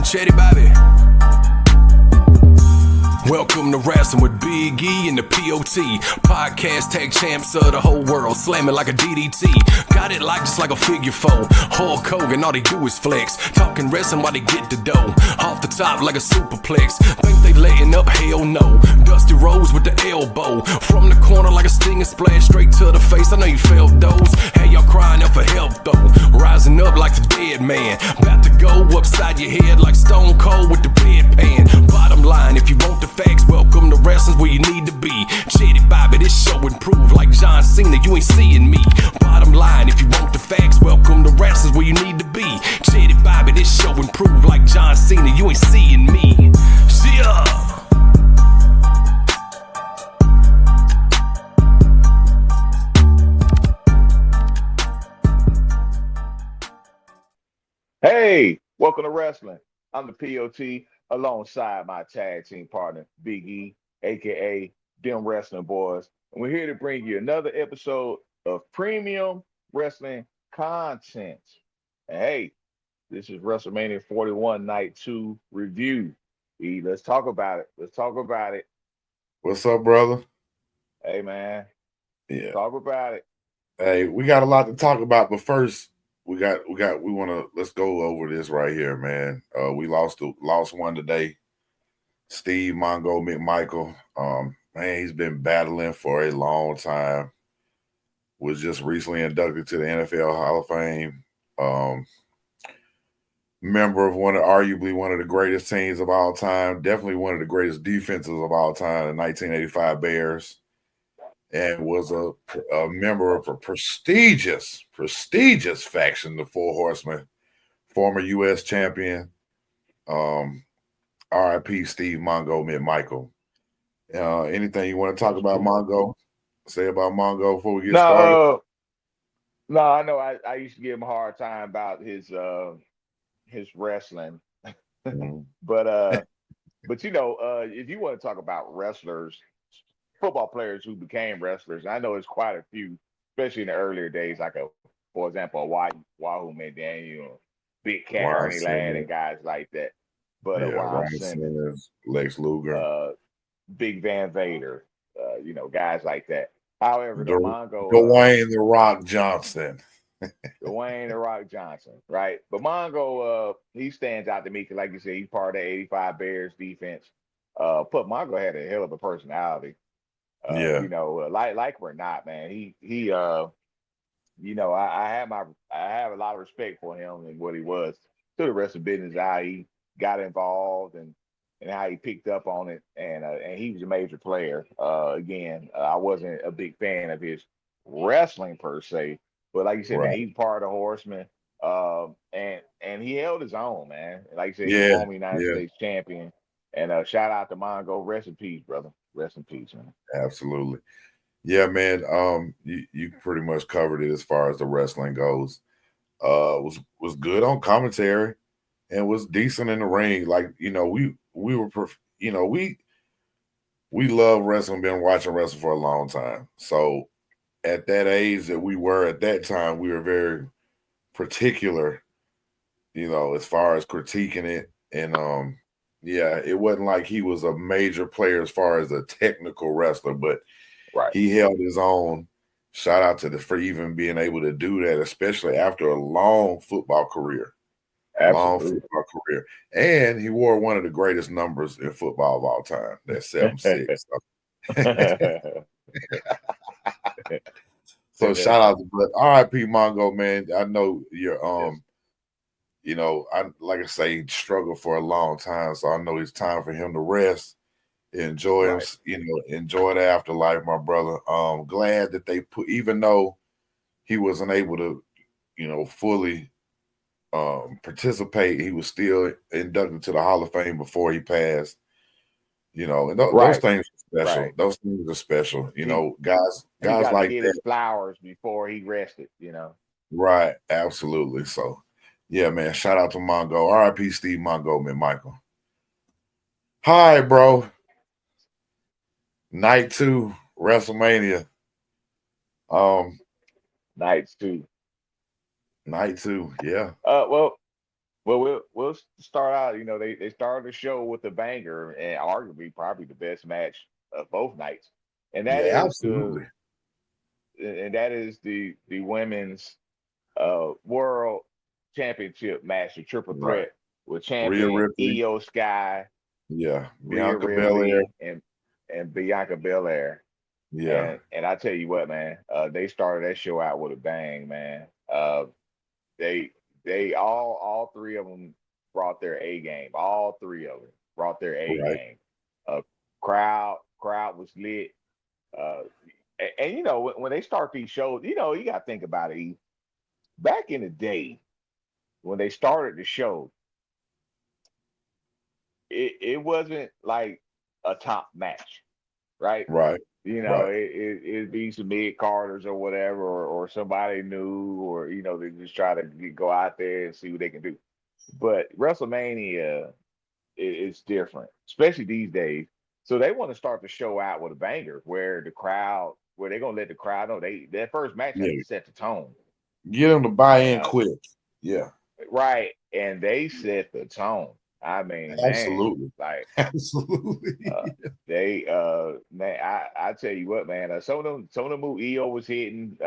Chetty Bobby. Welcome to Wrasslin with Big E and the POT. Podcast tag champs of the whole world, slamming like a DDT. Got it like just like a figure four. Hulk Hogan, all they do is flex. Talking wrestling while they get the dough. Off the top like a superplex. Think they letting up? Hell no. Dusty Rose with the elbow. From the corner like a stinging splash straight to the face. I know you felt those. Hey, y'all crying out for help though. Rising up like the dead man. About to go upside your head like Stone Cold with the bedpan. Bottom line, if you want the facts, welcome to Wrestling's where you need to be. Chetty Bobby, this show improved like John Cena, you ain't seeing me. Bottom line, if you want the facts, welcome to Wrestling's where you need to be. Chetty Bobby, this show improved like John Cena, you ain't seeing me. Yeah. Hey, welcome to Wrasslin. I'm the POT alongside my tag team partner, Big E, aka Them Wrestling Boys. And we're here to bring you another episode of premium wrestling content. And hey, this is WrestleMania 41 Night 2 review. E, let's talk about it. Let's talk about it. What's up, brother? Hey, man. Yeah. Talk about it. Hey, we got a lot to talk about, but first, we want to let's go over this right here, man. We lost one today. Steve Mongo McMichael. Man, he's been battling for a long time. Was just recently inducted to the NFL Hall of Fame. Member of arguably one of the greatest teams of all time. Definitely one of the greatest defenses of all time, the 1985 Bears. And was a member of a prestigious faction, the Four Horsemen, former U.S. champion, R.I.P. Steve Mongo McMichael. Anything you want to talk about Mongo? Say about Mongo before we get started? No, I know I used to give him a hard time about his wrestling. Mm-hmm. But you know, if you want to talk about wrestlers, football players who became wrestlers, I know it's quite a few, especially in the earlier days, like for example, Wahoo McDaniel, Big Cat Ernie Ladd, and guys like that. But Wrasslin, Lex Luger, Big Van Vader, guys like that. However, Mongo, Dwayne the Rock Johnson. Dwayne the Rock Johnson, right? But Mongo, he stands out to me because, like you said, he's part of the 85 Bears defense. But Mongo had a hell of a personality. Like or not, man, I have a lot of respect for him and what he was to the rest of the business, how he got involved and how he picked up on it, and he was a major player. I wasn't a big fan of his wrestling per se, but like you said, man, he's part of the Horsemen, and he held his own, man. Like you said, he's a former United States champion, and shout out to Mongo. Rest in peace, brother. Rest in peace, man. Absolutely. Yeah, man. You pretty much covered it as far as the wrestling goes. Was good on commentary and was decent in the ring. Like, we love wrestling, been watching wrestling for a long time. So at that age that we were at that time, we were very particular, as far as critiquing it. And it wasn't like he was a major player as far as a technical wrestler, but he held his own. Shout out for even being able to do that, especially after a long football career. Absolutely. Long football career. And he wore one of the greatest numbers in football of all time. That's 7-6. So shout out to R.I.P. Mongo, man. I know you're like I say, struggled for a long time. So I know it's time for him to rest, enjoy enjoy the afterlife, my brother. Glad that they even though he wasn't able to, fully participate, he was still inducted to the Hall of Fame before he passed. And those things are special. Right. Those things are special. Guys like that. His flowers before he rested. Right. Absolutely. So. Yeah, man. Shout out to Mongo. R.I.P. Steve Mongo McMichael. Hi, bro. Night 2, WrestleMania. Night 2. Night 2, yeah. Well, Well, we'll start out. You know, they started the show with a banger and arguably probably the best match of both nights, and that Yeah, is absolutely. the women's world championship match, the triple Right. threat with Rhea champion Ripley. Io Sky, Yeah. Rhea Bianca Belair. Ripley, and Bianca Belair. Yeah. And I tell you what, man, they started that show out with a bang, man. They they all three of them brought their A game. All three of them brought their A Right. game. Uh, crowd was lit. Uh, and you know when they start these shows, you know you got to think about it. E. Back in the day when they started the show, it wasn't like a top match, right? Right. You know, Right. it'd be some mid carders or whatever, or somebody new, or you know, they just try to go out there and see what they can do. But WrestleMania is different, especially these days. So they want to start the show out with a banger where where they're gonna let the crowd know their first match has to Yeah. set the tone. Get them to buy And in quick. Yeah. right, and they set the tone. I mean, man, Absolutely. like Absolutely. Uh, they man, I tell you what, man, some of them moves EO was hitting,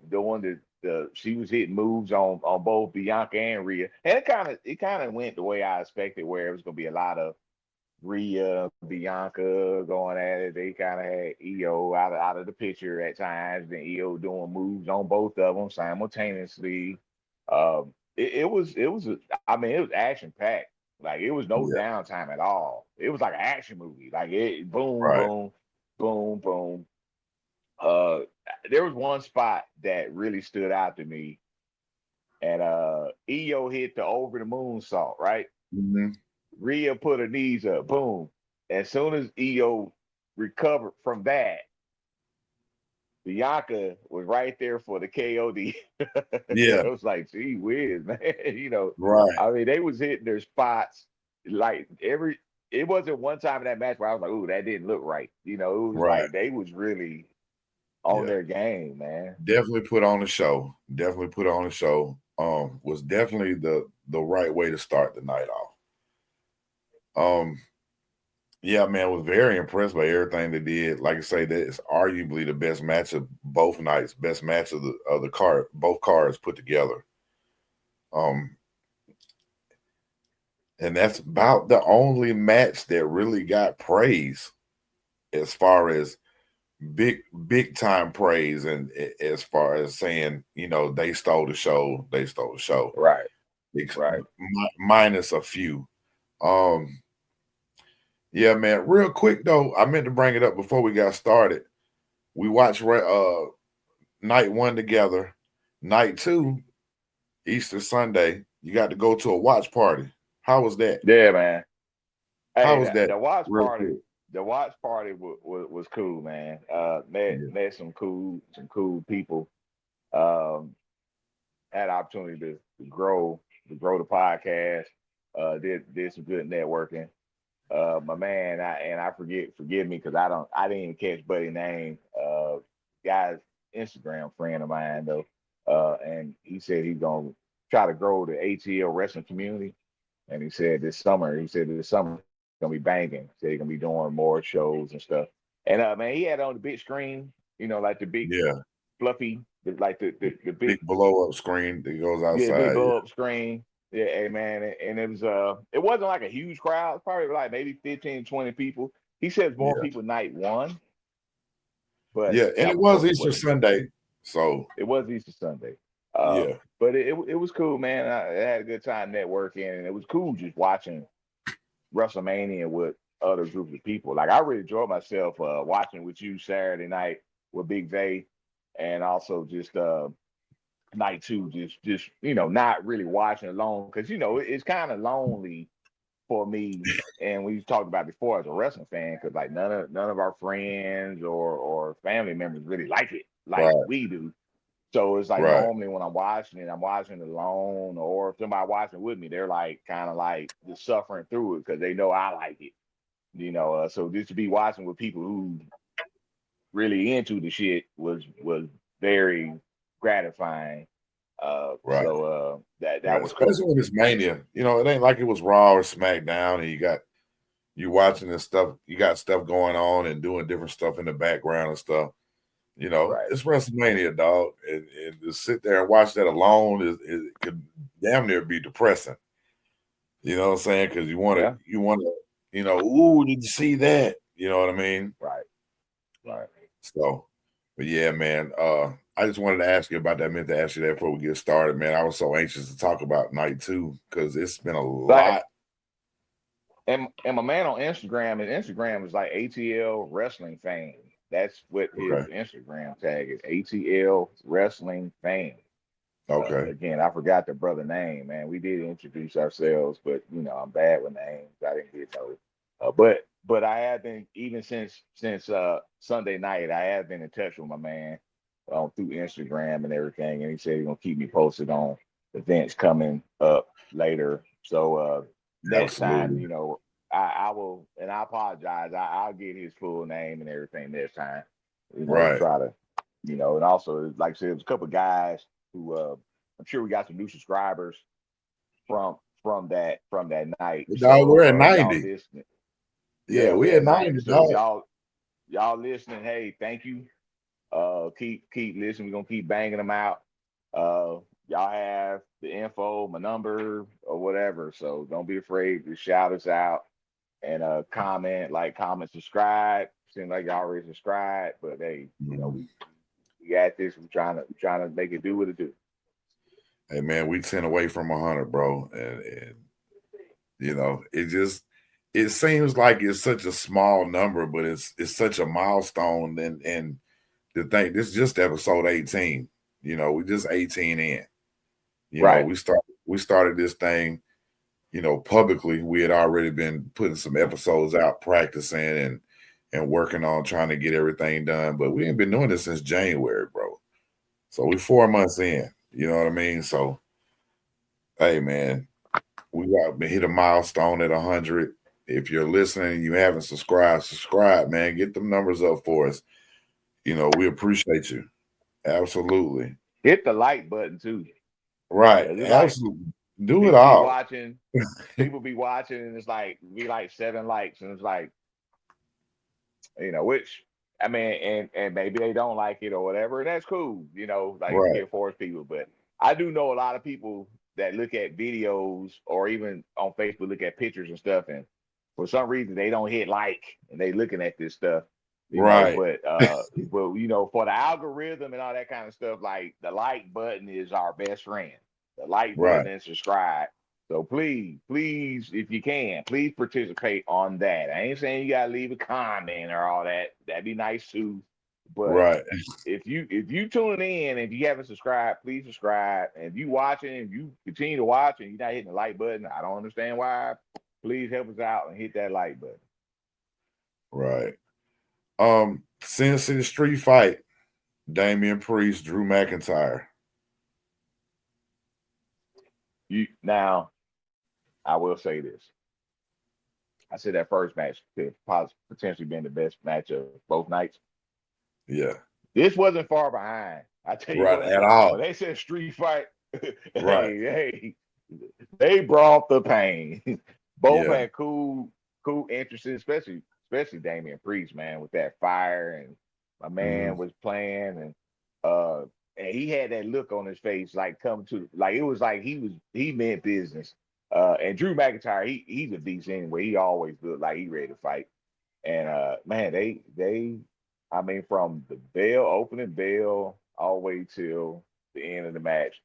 doing the she was hitting moves on both Bianca and Rhea, and it kind of went the way I expected, where it was gonna be a lot of Rhea, Bianca going at it. They kind of had EO out of the picture at times, then EO doing moves on both of them simultaneously. I mean, it was action packed. Like it was no Yeah. downtime at all. It was like an action movie. Like it, boom, Right. boom, boom, boom. Uh, there was one spot that really stood out to me, and EO hit the over the moon salt, right? Mm-hmm. Rhea put her knees up, boom. As soon as EO recovered from that, Bianca was right there for the KOD. Yeah. It was like, gee whiz, man. You know, Right. I mean, they was hitting their spots like it wasn't one time in that match where I was like, ooh, that didn't look right. You know, it was Right. like they was really on Yeah. their game, man. Definitely put on the show. Definitely put on the show. Was definitely the right way to start the night off. Yeah, man, was very impressed by everything they did. Like I say, that is arguably the best match of both nights, best match of the card, both cards put together. Um, and that's about the only match that really got praise as far as big time praise, and as far as saying, they stole the show, they stole the show. Right, right. Minus a few. Um, yeah, man. Real quick though, I meant to bring it up before we got started. We watched night one together. Night two, Easter Sunday, you got to go to a watch party. How was that? Yeah, man. How Hey, was that? the watch Real party, quick. was cool, man. Yeah. Met some cool people. Um, had opportunity to grow the podcast. Did some good networking. My man, I forgive me because I didn't even catch Buddy's name. Guy's Instagram friend of mine though, and he said he's gonna try to grow the ATL wrestling community. And he said this summer gonna be banging. He said he's gonna be doing more shows and stuff. And man, he had on the big screen, you know, like the big Yeah. fluffy, like the Big big, blow up screen that goes yeah, big outside. blow up screen. Yeah, hey, man, and it wasn't like a huge crowd. It's probably like maybe 15, 20 people. He said more Yeah. people night one, but Yeah. And that it was was supposed to Easter what Sunday. So it was Easter Sunday. yeah. But it was cool, man. I had a good time networking, and it was cool just watching WrestleMania with other groups of people. Like I really enjoyed myself watching with you Saturday night with Big Zay, and also just night two, just not really watching alone because it's kind of lonely for me. And we've talked about before as a wrestling fan because like none of our friends or family members really like it like Right. we do. So it's like Right. normally when I'm watching it alone, or if somebody watching with me, they're like kind of like just suffering through it because they know I like it. So just to be watching with people who really into the shit was very gratifying. Right. That was Especially cool. when it's Mania. You know, it ain't like it was Raw or SmackDown, and you watching this stuff. You got stuff going on and doing different stuff in the background and stuff. You know, Right. it's WrestleMania, dog, and to sit there and watch that alone is could damn near be depressing. You know what I'm saying? Because you want to, ooh, did you see that? You know what I mean? Right. Right. So, but yeah, man. I just wanted to ask you about that. I meant to ask you that before we get started, man. I was so anxious to talk about night 2 because it's been a lot. And my man on Instagram, his Instagram is like ATL Wrestling Fame. That's what his Instagram tag is, ATL Wrestling Fame. Okay. Again, I forgot the brother name, man. We did introduce ourselves, but I'm bad with names. I didn't get those. But I have been, even since Sunday night, I have been in touch with my man through Instagram and everything, and he said he's gonna keep me posted on events coming up later. So next time, I will, and I apologize. I'll get his full name and everything next time. Try to, and also, like I said, there's a couple of guys who I'm sure we got some new subscribers from that night. Dog, we're at 90. Yeah, we're at 90. So y'all listening, hey, thank you. Keep listening. We're gonna keep banging them out. Y'all have the info, my number, or whatever. So don't be afraid to shout us out and comment, subscribe. Seems like y'all already subscribed, but hey, we got this. We're trying to make it do what it do. Hey man, we 10 away from 100, bro, and it seems like it's such a small number, but it's such a milestone. And to think this is just episode 18. We just 18 in. We started this thing, publicly. We had already been putting some episodes out, practicing and working on trying to get everything done. But we ain't been doing this since January, bro. So we 4 months in. You know what I mean? So, hey, man, we got to hit a milestone at 100. If you're listening and you haven't subscribe, man. Get them numbers up for us. We appreciate you. Absolutely. Hit the like button too. Right. Absolutely. Do it all. People be watching and it's like, be like 7 likes. And it's like, which, I mean, and maybe they don't like it or whatever. And that's cool. You can't force people. But I do know a lot of people that look at videos or even on Facebook, look at pictures and stuff. And for some reason, they don't hit like and they looking at this stuff. But for the algorithm and all that kind of stuff, like the like button is our best friend. The like button and subscribe. So please, if you can, please participate on that. I ain't saying you gotta leave a comment or all that. That'd be nice too. But if you tuning in, if you haven't subscribed, please subscribe. And if you watching, if you continue to watch and you're not hitting the like button, I don't understand why. Please help us out and hit that like button. Right. Sin City Street Fight, Damian Priest, Drew McIntyre. Now, I will say this. I said that first match could potentially been the best match of both nights. Yeah. This wasn't far behind. I tell you what, at all. When they said street fight, hey, they brought the pain. Both had cool entrances, especially Damian Priest, man, with that fire, and my man was playing, and he had that look on his face, like it was like he meant business. And Drew McIntyre, he's a beast anyway. He always looked like he ready to fight. And man, they I mean, from the opening bell all the way till the end of the match,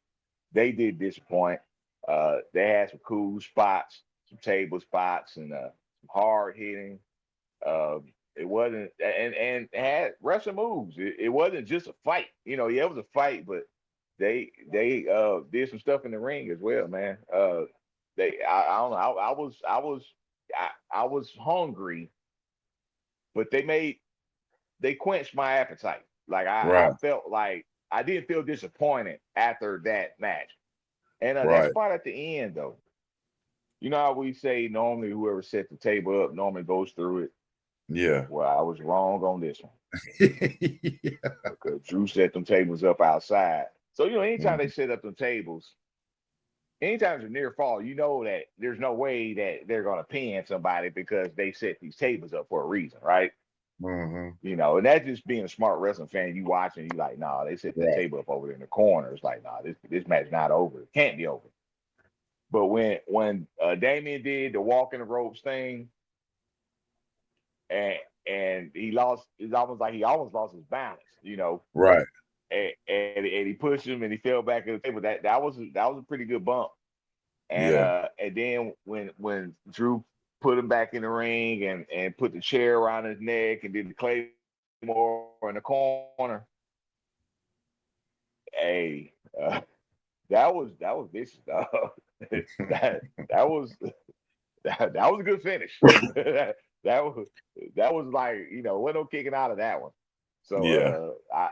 they did disappoint. They had some cool spots, some table spots, and some hard hitting. It wasn't and had wrestling moves. It wasn't just a fight. It was a fight, but they did some stuff in the ring as well, man. I don't know. I was hungry, but they quenched my appetite. Like I felt like I didn't feel disappointed after that match. And that spot at the end, though, you know how we say normally whoever set the table up normally goes through it. Yeah. Well, I was wrong on this one. Because Drew set them tables up outside. So, anytime they set up them tables, anytime it's a near fall, you know that there's no way that they're going to pin somebody because they set these tables up for a reason, right? And that's just being a smart wrestling fan. You watching, you like, nah, they set that table up over there in the corner. It's like, nah, this match not over. It can't be over. But when Damien did the walking the ropes thing, and he lost, it's almost like he almost lost his balance, Right. And he pushed him and he fell back at the table. That was a pretty good bump. And and then when Drew put him back in the ring and put the chair around his neck and did the claymore in the corner, hey, that was vicious, dog. that was a good finish. that was like, what no kicking out of that one. So I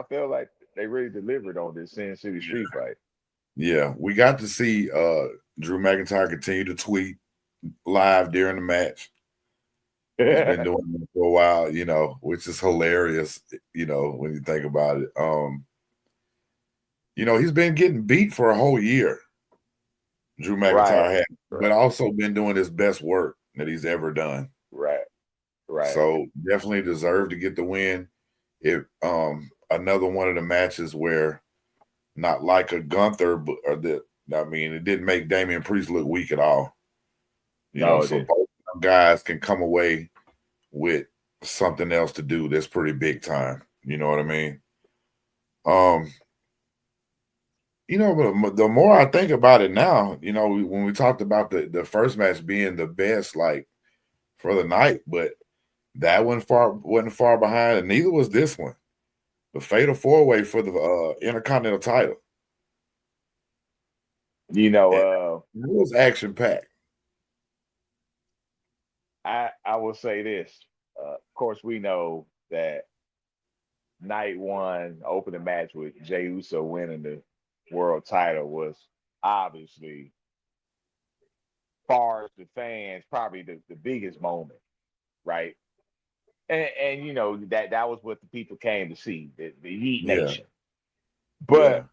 feel like they really delivered on this Sin City Street fight. Yeah, we got to see Drew McIntyre continue to tweet live during the match. He's been doing it for a while, which is hilarious, when you think about it. He's been getting beat for a whole year. Drew McIntyre had, but also been doing his best work that he's ever done. Right. So definitely deserved to get the win. It another one of the matches where, not like a Gunther, but it didn't make Damian Priest look weak at all. So both guys can come away with something else to do that's pretty big time. You know what I mean? But the more I think about it now, when we talked about the first match being the best, like, for the night, but that wasn't far behind, and neither was this one. The Fatal 4-Way for the Intercontinental title. It was action packed. I will say this. Of course, we know that night one opening match with Jey Uso winning the world title was obviously, far as the fans, probably the biggest moment, right? And that was what the people came to see, the Heat Nation. But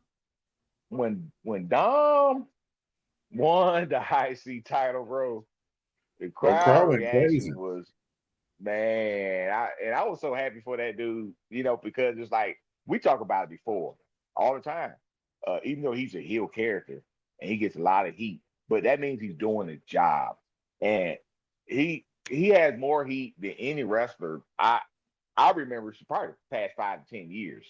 when Dom won the IC title, bro, the crowd reaction was, man. I was so happy for that dude, because it's like, we talk about it before all the time. Even though he's a heel character and he gets a lot of heat, but that means he's doing his job, and he has more heat than any wrestler I remember, probably past 5 to 10 years.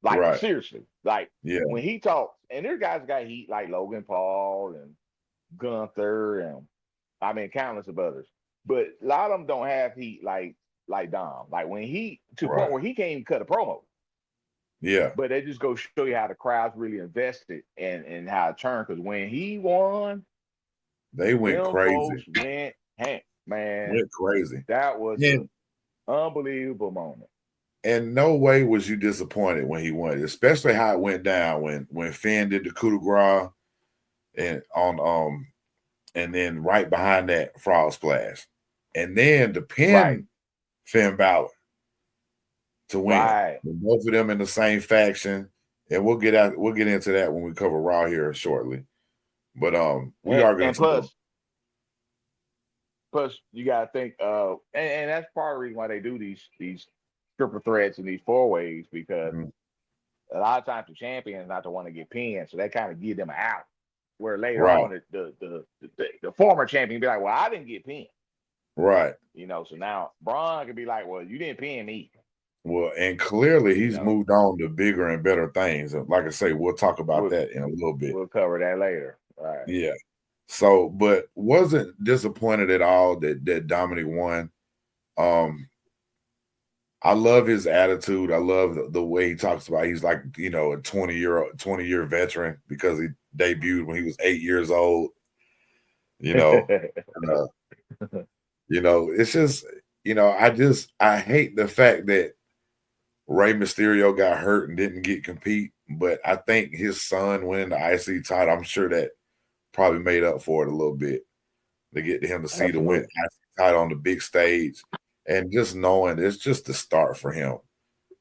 Like, seriously, like, when he talks, and there's guys got heat like Logan Paul and Gunther and countless of others, but a lot of them don't have heat like Dom. Like, when he to the point where he can't even cut a promo. Yeah. But they just go show you how the crowd's really invested and how it turned. Because when he won, they went crazy. Folks went crazy. That was an unbelievable moment. And no way was you disappointed when he won, especially how it went down when Finn did the coup de grace and then right behind that, frog splash, and then the pin Finn Balor to win. Both of them in the same faction, and we'll get into that when we cover Raw here shortly. But we are going to plus you got to think and that's part of the reason why they do these triple threats and these 4-ways, because a lot of times the champion is not the one to get pinned, so they kind of give them an out. Where later on the former champion be like, well, I didn't get pinned. Right. So now Braun can be like, well, you didn't pin me. Well, and clearly he's moved on to bigger and better things. And like I say, we'll talk about that in a little bit. We'll cover that later. Right. Yeah. So, but wasn't disappointed at all that Dominic won. I love his attitude. I love the way he talks about. He's like, a 20-year veteran because he debuted when he was 8 years old. It's just, I hate the fact that Rey Mysterio got hurt and didn't get compete, but I think his son winning the IC title, I'm sure that probably made up for it a little bit to get him to see the win IC title on the big stage, and just knowing it's just the start for him.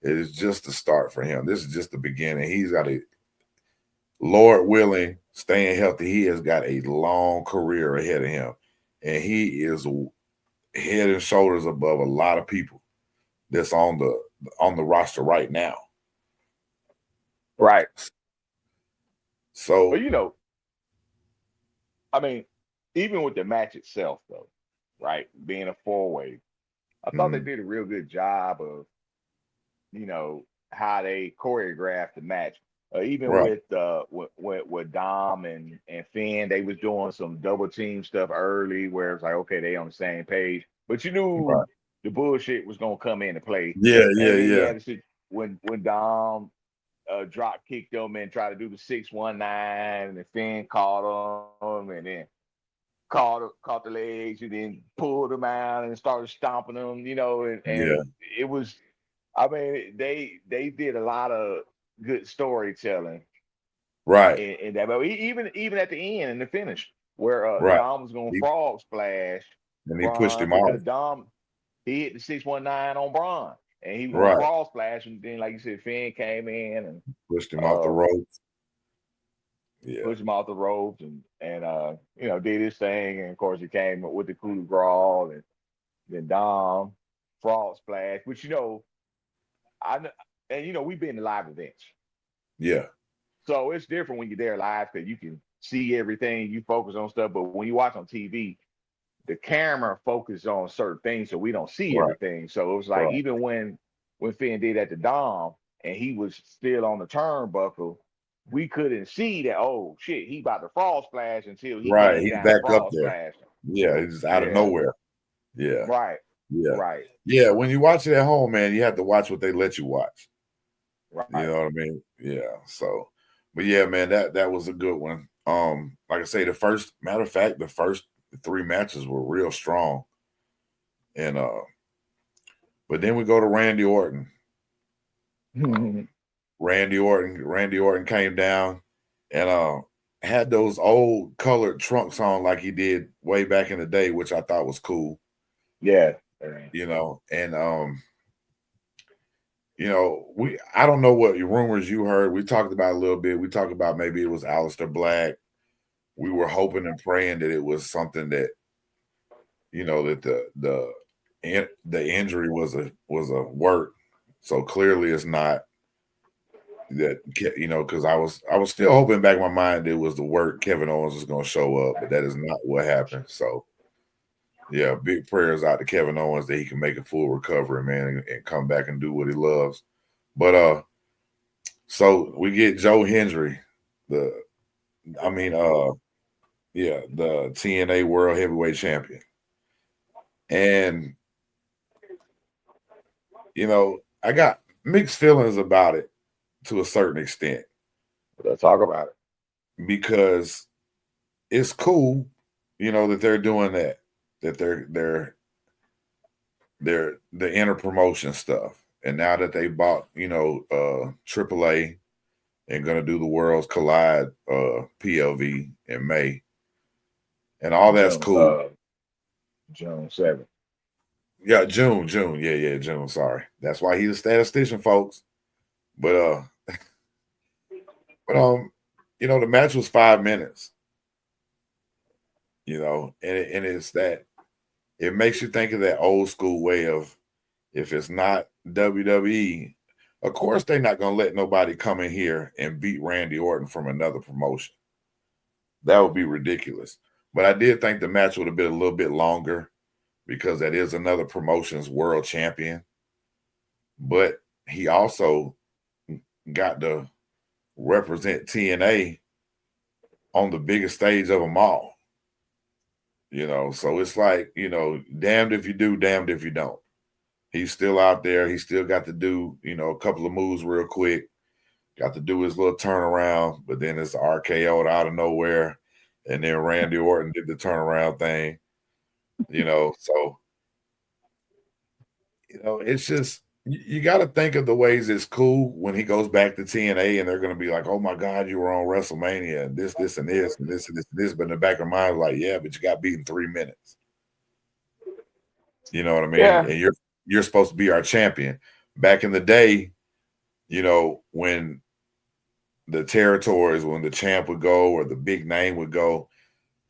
It is just the start for him. This is just the beginning. He's got a, Lord willing, staying healthy, he has got a long career ahead of him. And he is head and shoulders above a lot of people that's on the roster right now. Right. So, but I mean, even with the match itself, though, right, being a 4-way, I thought they did a real good job of, how they choreographed the match. Even right, with Dom and Finn, they was doing some double team stuff early, where it's like, okay, they on the same page, but you knew right. the bullshit was gonna come into play. Yeah, yeah, And then you yeah. had to see when Dom drop kicked them and tried to do the 619, and Finn caught him, and then caught the legs, and then pulled them out and started stomping them, Yeah. and it was, I mean, they did a lot of good storytelling Right, in that, but even at the end in the finish, where right. Dom was going to He, frog splash and he pushed Braun, him off. because Dom, he hit the 619 on Braun, and he was going to Right. frog splash, and then, like you said, Finn came in and Pushed him off the uh, ropes. Yeah. pushed him off the ropes, and did his thing, and of course he came with the coup de grace, and then Dom frog splash, which I and we've been to live events, Yeah. so it's different when you're there live, because you can see everything, you focus on stuff, but when you watch on TV, the camera focuses on certain things, so we don't see Right. everything. So it was like, Right. even when Finn did that to Dom and he was still on the turnbuckle, we couldn't see that, oh shit, he about to frog splash, until he Right. came He's down and back up frog there. splash. Yeah. He's out of Yeah, nowhere. Yeah. right, Yeah. right, Yeah. When you watch it at home, man, you have to watch what they let you watch. You right. know what I mean? Yeah. So, but yeah, man, that was a good one. Like I say, the first 3 matches were real strong. And but then we go to Randy Orton. Randy Orton came down and had those old colored trunks on like he did way back in the day, which I thought was cool. Yeah. And I don't know what rumors you heard. We talked about a little bit. We talked about maybe it was Aleister Black. We were hoping and praying that it was something that, that the injury was a work. So clearly it's not that, because I was still hoping back in my mind it was the work Kevin Owens was going to show up, but that is not what happened. So yeah, big prayers out to Kevin Owens that he can make a full recovery, man, and come back and do what he loves. But so we get Joe Hendry, the TNA World Heavyweight Champion. And I got mixed feelings about it to a certain extent. Let's talk about it. Because it's cool, that they're doing that they're the inner promotion stuff. And now that they bought, AAA and gonna do the Worlds Collide PLV in May. And all that's cool. June 7th. Yeah, June. Yeah, June. Sorry. That's why he's a statistician, folks. But the match was 5 minutes. And it's that it makes you think of that old school way of, if it's not WWE, of course they're not gonna let nobody come in here and beat Randy Orton from another promotion. That would be ridiculous. But I did think the match would have been a little bit longer, because that is another promotion's world champion. But he also got to represent TNA on the biggest stage of them all. So it's like, damned if you do, damned if you don't. He's still out there. He still got to do, a couple of moves real quick. Got to do his little turnaround, but then it's RKO'd out of nowhere. And then Randy Orton did the turnaround thing. So it's just, you got to think of the ways it's cool when he goes back to TNA and they're going to be like, oh my God, you were on WrestleMania and this, and this, and this, and this, and this. But in the back of their mind, like, yeah, but you got beat in 3 minutes. You know what I mean? Yeah. And you're supposed to be our champion. back in the day, when the territories, when the champ would go or the big name would go,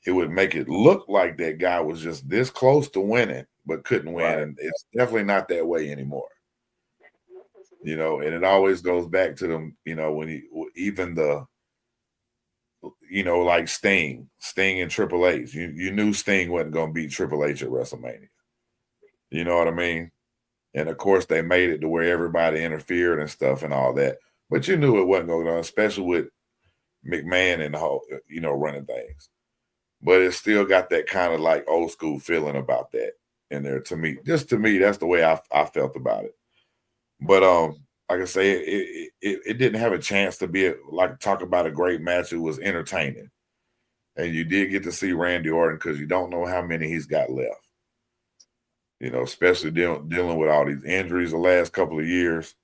it would make it look like that guy was just this close to winning, but couldn't win. Right. And it's definitely not that way anymore. And it always goes back to them, when even like Sting and Triple H, you knew Sting wasn't going to beat Triple H at WrestleMania. You know what I mean? And of course, they made it to where everybody interfered and stuff and all that. But you knew it wasn't going to, especially with McMahon and the whole, running things. But it still got that kind of like old school feeling about that in there to me. Just to me, that's the way I felt about it. But like I say, it didn't have a chance to be talk about a great match. It was entertaining, and you did get to see Randy Orton because you don't know how many he's got left. Especially dealing with all these injuries the last couple of years.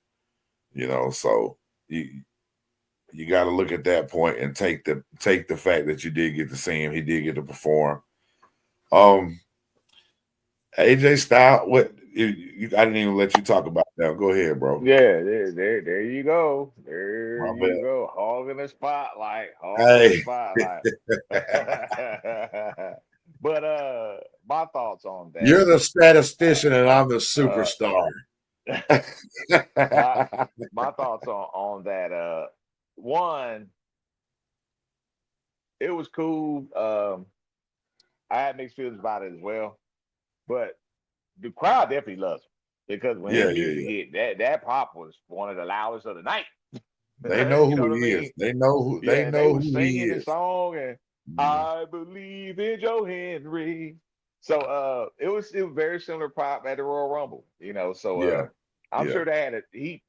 So you got to look at that point and take the fact that you did get to see him. He did get to perform. AJ Styles, what I didn't even let you talk about that. Go ahead, bro. Yeah, there you go. There you go. Hogging the spotlight. But my thoughts on that. You're the statistician and I'm the superstar. My thoughts on that. One, it was cool. I had mixed feelings about it as well, but the crowd definitely loves him because when his music hit, that pop was one of the loudest of the night. They know who he is. They know who they know who he is. The song and I believe in Joe Henry. So it was very similar pop at the Royal Rumble, So I'm sure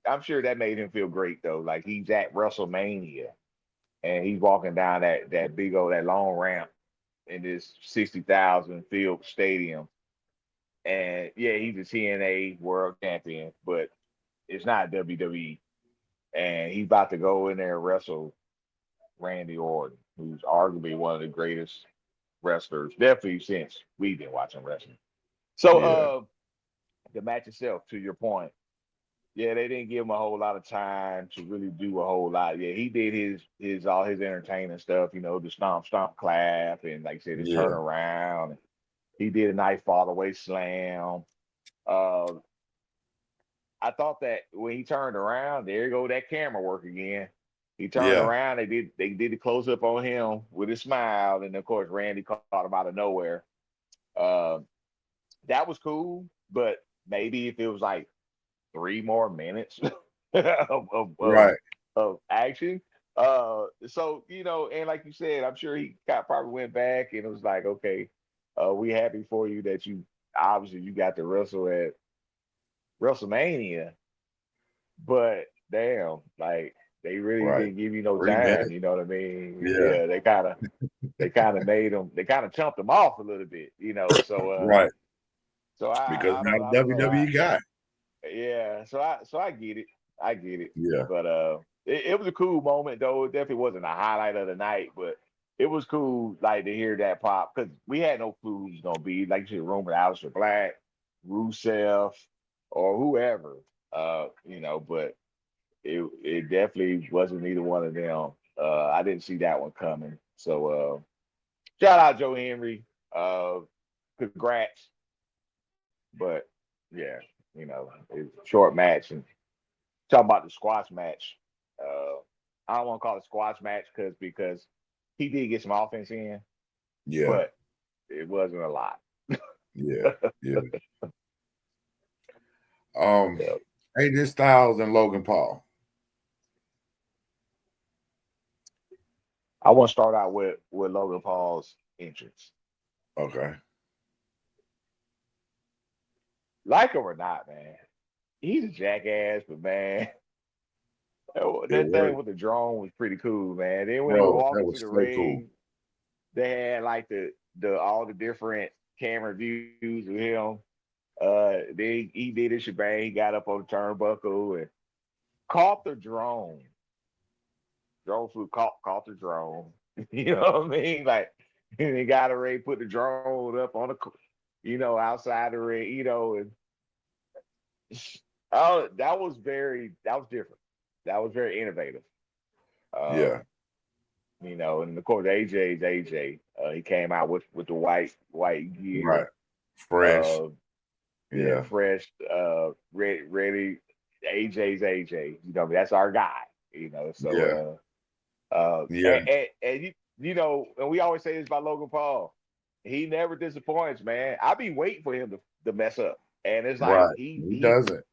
I'm sure that made him feel great though. Like he's at WrestleMania and he's walking down that big old that long ramp in this 60,000 field stadium. And yeah, he's a TNA world champion, but it's not WWE. And he's about to go in there and wrestle Randy Orton, who's arguably one of the greatest wrestlers, definitely since we've been watching wrestling. So the match itself, to your point, yeah, they didn't give him a whole lot of time to really do a whole lot. Yeah, he did his all his entertaining stuff, the stomp clap and like I said, the turn around. He did a nice fall away slam. I thought that when he turned around, there you go, that camera work again. He turned around. They did the close up on him with a smile, and of course Randy caught him out of nowhere. That was cool, but maybe if it was like 3 more minutes of action. So and like you said, I'm sure he probably went back and it was like, okay, we happy for you that you obviously you got to wrestle at WrestleMania, but damn, like they really didn't give you no time. You know what I mean? Yeah, they kind of made them. They kind of chumped them off a little bit. Right. So because not a WWE guy. Yeah, so I get it. I get it. Yeah. But it was a cool moment though. It definitely wasn't a highlight of the night, but it was cool like to hear that pop because we had no clue who was gonna be. Like you said, Roman Aleister Black, Rusev, or whoever. But it definitely wasn't either one of them. I didn't see that one coming. So shout out Joe Henry. Congrats. But yeah, it's a short match and talking about the squash match. I don't want to call it squash match because he did get some offense in. Yeah. But it wasn't a lot. Yeah. AJ Styles and Logan Paul. I want to start out with Logan Paul's entrance. Okay. Like him or not, man, he's a jackass, but man, that thing with the drone was pretty cool, man. Then when he walked into the ring, they had like the all the different camera views of him. Then he did his shebang. He got up on the turnbuckle and caught the drone. Drone flew, caught the drone. You know what I mean? Like, and he got ready, put the drone up on the, outside the ring, and Oh, that was different. That was very innovative. Yeah, And of course AJ is AJ. He came out with the white right. gear. Fresh. Uh, yeah, Yeah, fresh, ready. AJ's AJ. That's our guy. yeah, yeah. And and we always say this about Logan Paul. He never disappoints, man. I be waiting for him to mess up, and it's like Right. He doesn't.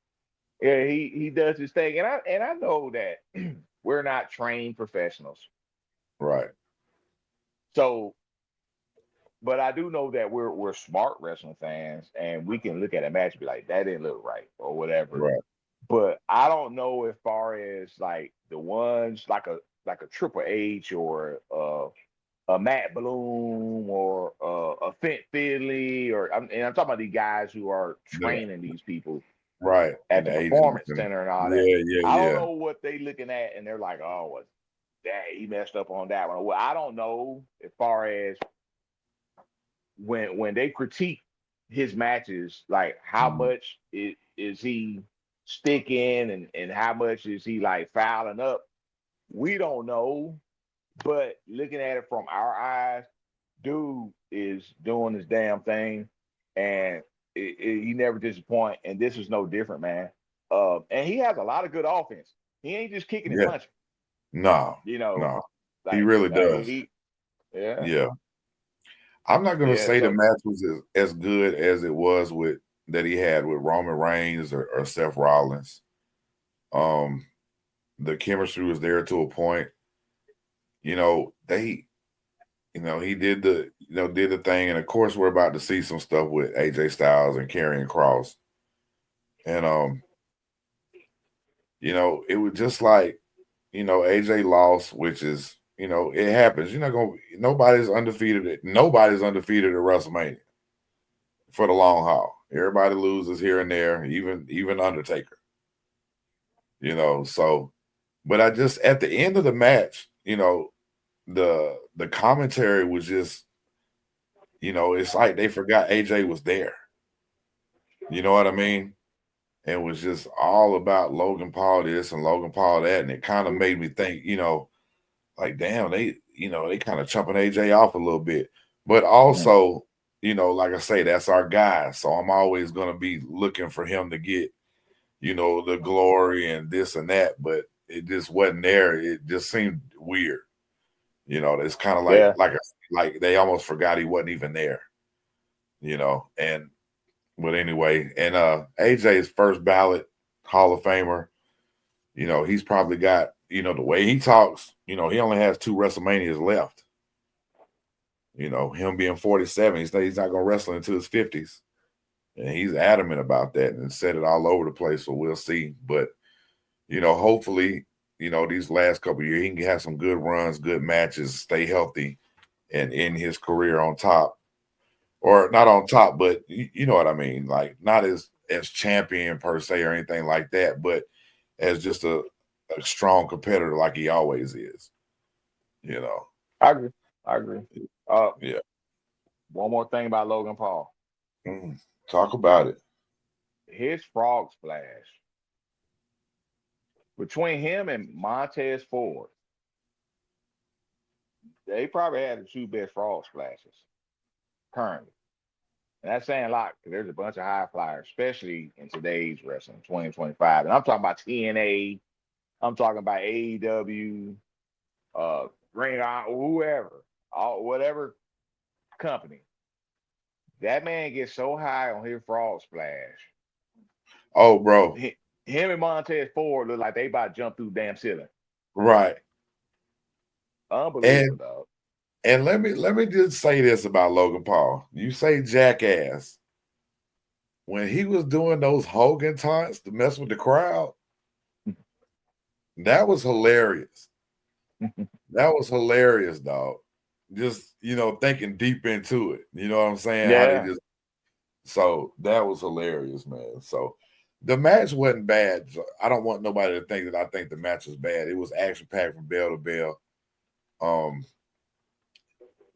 yeah, he does his thing, and I know that we're not trained professionals, Right. so but I do know that we're smart wrestling fans, and we can look at a match and be like, that didn't look right or whatever. Right. But I don't know as far as like the ones like a Triple H or a Matt Bloom or a Fent Finley and I'm talking about these guys who are Yeah. training these people Right. at And the the agents. performance center and all that. Yeah, yeah, I don't yeah. know what they looking at and they're like, oh, well, that he messed up on that one. Well, I don't know as far as when they critique his matches, like how Mhm. much is he sticking and how much is he like fouling up? We don't know, but looking at it from our eyes, dude is doing his damn thing, and he never disappoint. And this is no different, man. And he has a lot of good offense. He ain't just kicking and Yeah. punching, No, you know. no. He Like, really like does. he, yeah, Yeah. I'm not gonna yeah. say the So match was as good as it was with that he had with Roman Reigns or Seth Rollins. Um, the chemistry was there to a point. They he did the thing, and of course we're about to see some stuff with AJ Styles and Karrion Cross. And it was just like, AJ lost, which is, it happens. You're not gonna nobody's undefeated. Nobody's undefeated at WrestleMania for the long haul. Everybody loses here and there, even Undertaker. So but I just at the end of the match, the commentary was just, it's like they forgot AJ was there. You know what I mean? It was just all about Logan Paul this and Logan Paul that. And it kind of made me think, like, damn, they kind of chumping AJ off a little bit. But also, like I say, that's our guy. So I'm always going to be looking for him to get, the glory and this and that. But it just wasn't there. It just seemed weird. It's kind of yeah, like they almost forgot he wasn't even there, and but anyway, and AJ's first ballot Hall of Famer, he's probably got, the way he talks, he only has 2 WrestleManias left. Him being 47, he's not gonna wrestle into his 50s. And he's adamant about that and said it all over the place. So we'll see. But hopefully, these last couple of years, he can have some good runs, good matches, stay healthy, and end his career on top. Or not on top, but you know what I mean, like not as champion per se or anything like that, but as just a strong competitor like he always is. You know, I agree. I agree. Uh, yeah. one more thing about Logan Paul. Talk about it. His frog splash between him and Montez Ford, they probably had the 2 best frog splashes currently. And that's saying a lot because there's a bunch of high flyers, especially in today's wrestling, 2025. And I'm talking about TNA, I'm talking about AEW, Ring of whoever, whatever company. That man gets so high on his frog splash. Oh, bro. Him and Montez Ford look like they about to jump through damn ceiling. Right. Unbelievable, And dog. and let me just say this about Logan Paul. You say jackass. When he was doing those Hogan taunts to mess with the crowd, that was hilarious. That was hilarious, dog. Just, thinking deep into it. You know what I'm saying? How they Yeah, just so that was hilarious, man. So the match wasn't bad. So I don't want nobody to think that I think the match was bad. It was action packed from bell to bell. Um,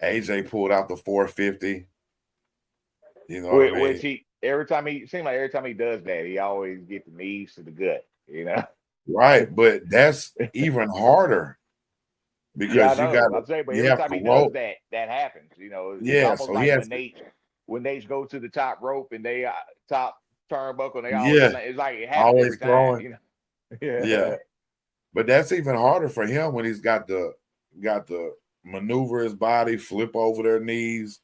AJ pulled out the 450. You know what I which mean? every time he does that, he always get the knees to the gut, you know. Right, but that's even harder Yeah, I because know. I'm saying, but you every have time to he does roll. that, that happens. You know, it's Yeah, almost so he like has to. when they go to the top rope and they top turnbuckle, and they always Yeah, land. It's like it happens always every time. throwing. You know. Yeah, Yeah. but that's even harder for him when he's got the maneuver his body, flip over their knees.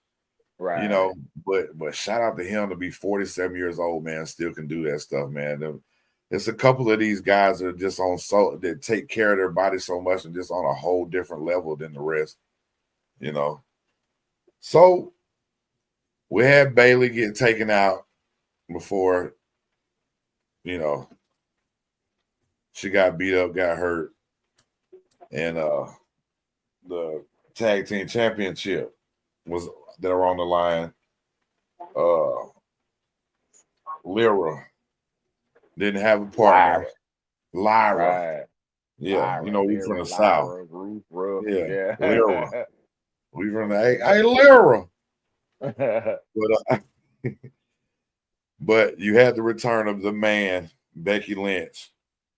You Right. know, but shout out to him to be 47 years old, man. Still can do that stuff, man. There's a couple of these guys that are just that take care of their body so much and just on a whole different level than the rest. You know, so we had Bailey get taken out before, you know, she got beat up, got hurt, and the tag team championship was that are on the line. Uh Lyra didn't have a partner. Lyra. Lyra. Right. Yeah, Lyra, we from Lyra, the South. Lyra, Ruth, Rook. Yeah, Lyra. Yeah. We from the hey Lyra. But but you had the return of the man, Becky Lynch.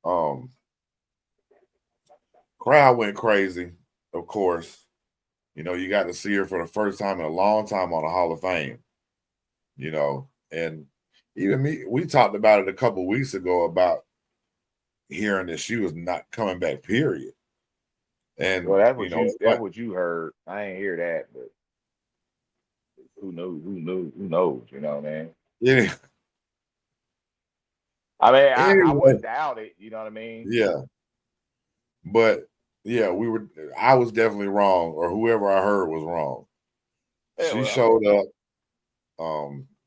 Um, Crowd went crazy, of course. You know, you got to see her for the first time in a long time on the Hall of Fame. You know, and even me, we talked about it a couple weeks ago about hearing that she was not coming back, period. Well, And you know, it's that's what you heard. I ain't hear that, but who knew? Who knew? Who knows? You know, man. yeah, I mean, I anyway, wouldn't doubt it. You know what I mean? yeah, but yeah, I was definitely wrong, or whoever I heard was wrong. Yeah, She well, showed up,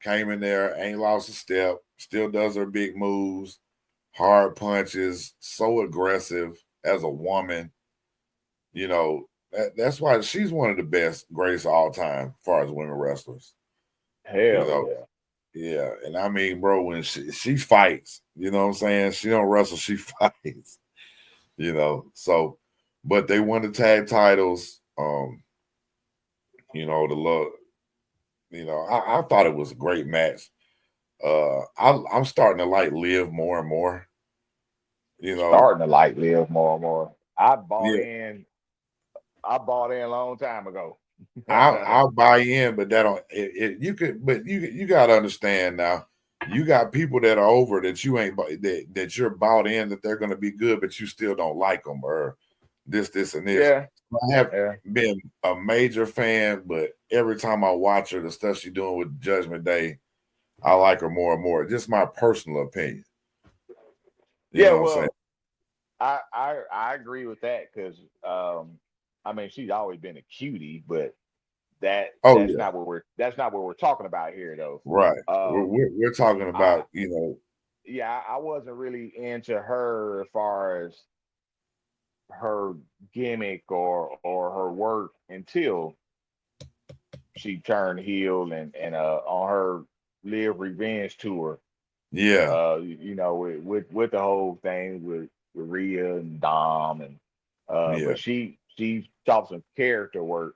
came in there, ain't lost a step, still does her big moves, hard punches, so aggressive as a woman. You know, that's why she's one of the best, greatest of all time, as far as women wrestlers. You hell know, yeah. yeah. And I mean, bro, when she fights, you know what I'm saying? She don't wrestle, she fights. You know, so but they won the tag titles. You know, the love, I thought it was a great match. I'm starting to like Liv more and more. You know, Starting to like live more and more. yeah, I bought in a long time ago. I'll buy in, but that don't you could, but you got to understand now. You got people that are over that you ain't that you're bought in that they're going to be good, but you still don't like them or this and this. Yeah, I have yeah. been a major fan, but every time I watch her, the stuff she's doing with Judgment Day, I like her more and more. Just my personal opinion. You Yeah, know what I'm saying? well, I agree with that because I mean she's always been a cutie, but Oh that's yeah, not that's not what we're talking about here though. right. We're Um, we're, we're talking I about yeah, I wasn't really into her as far as her gimmick or her work until she turned heel and on her Live Revenge tour. yeah, You know, with the whole thing with Rhea and Dom and yeah, but she taught some character work.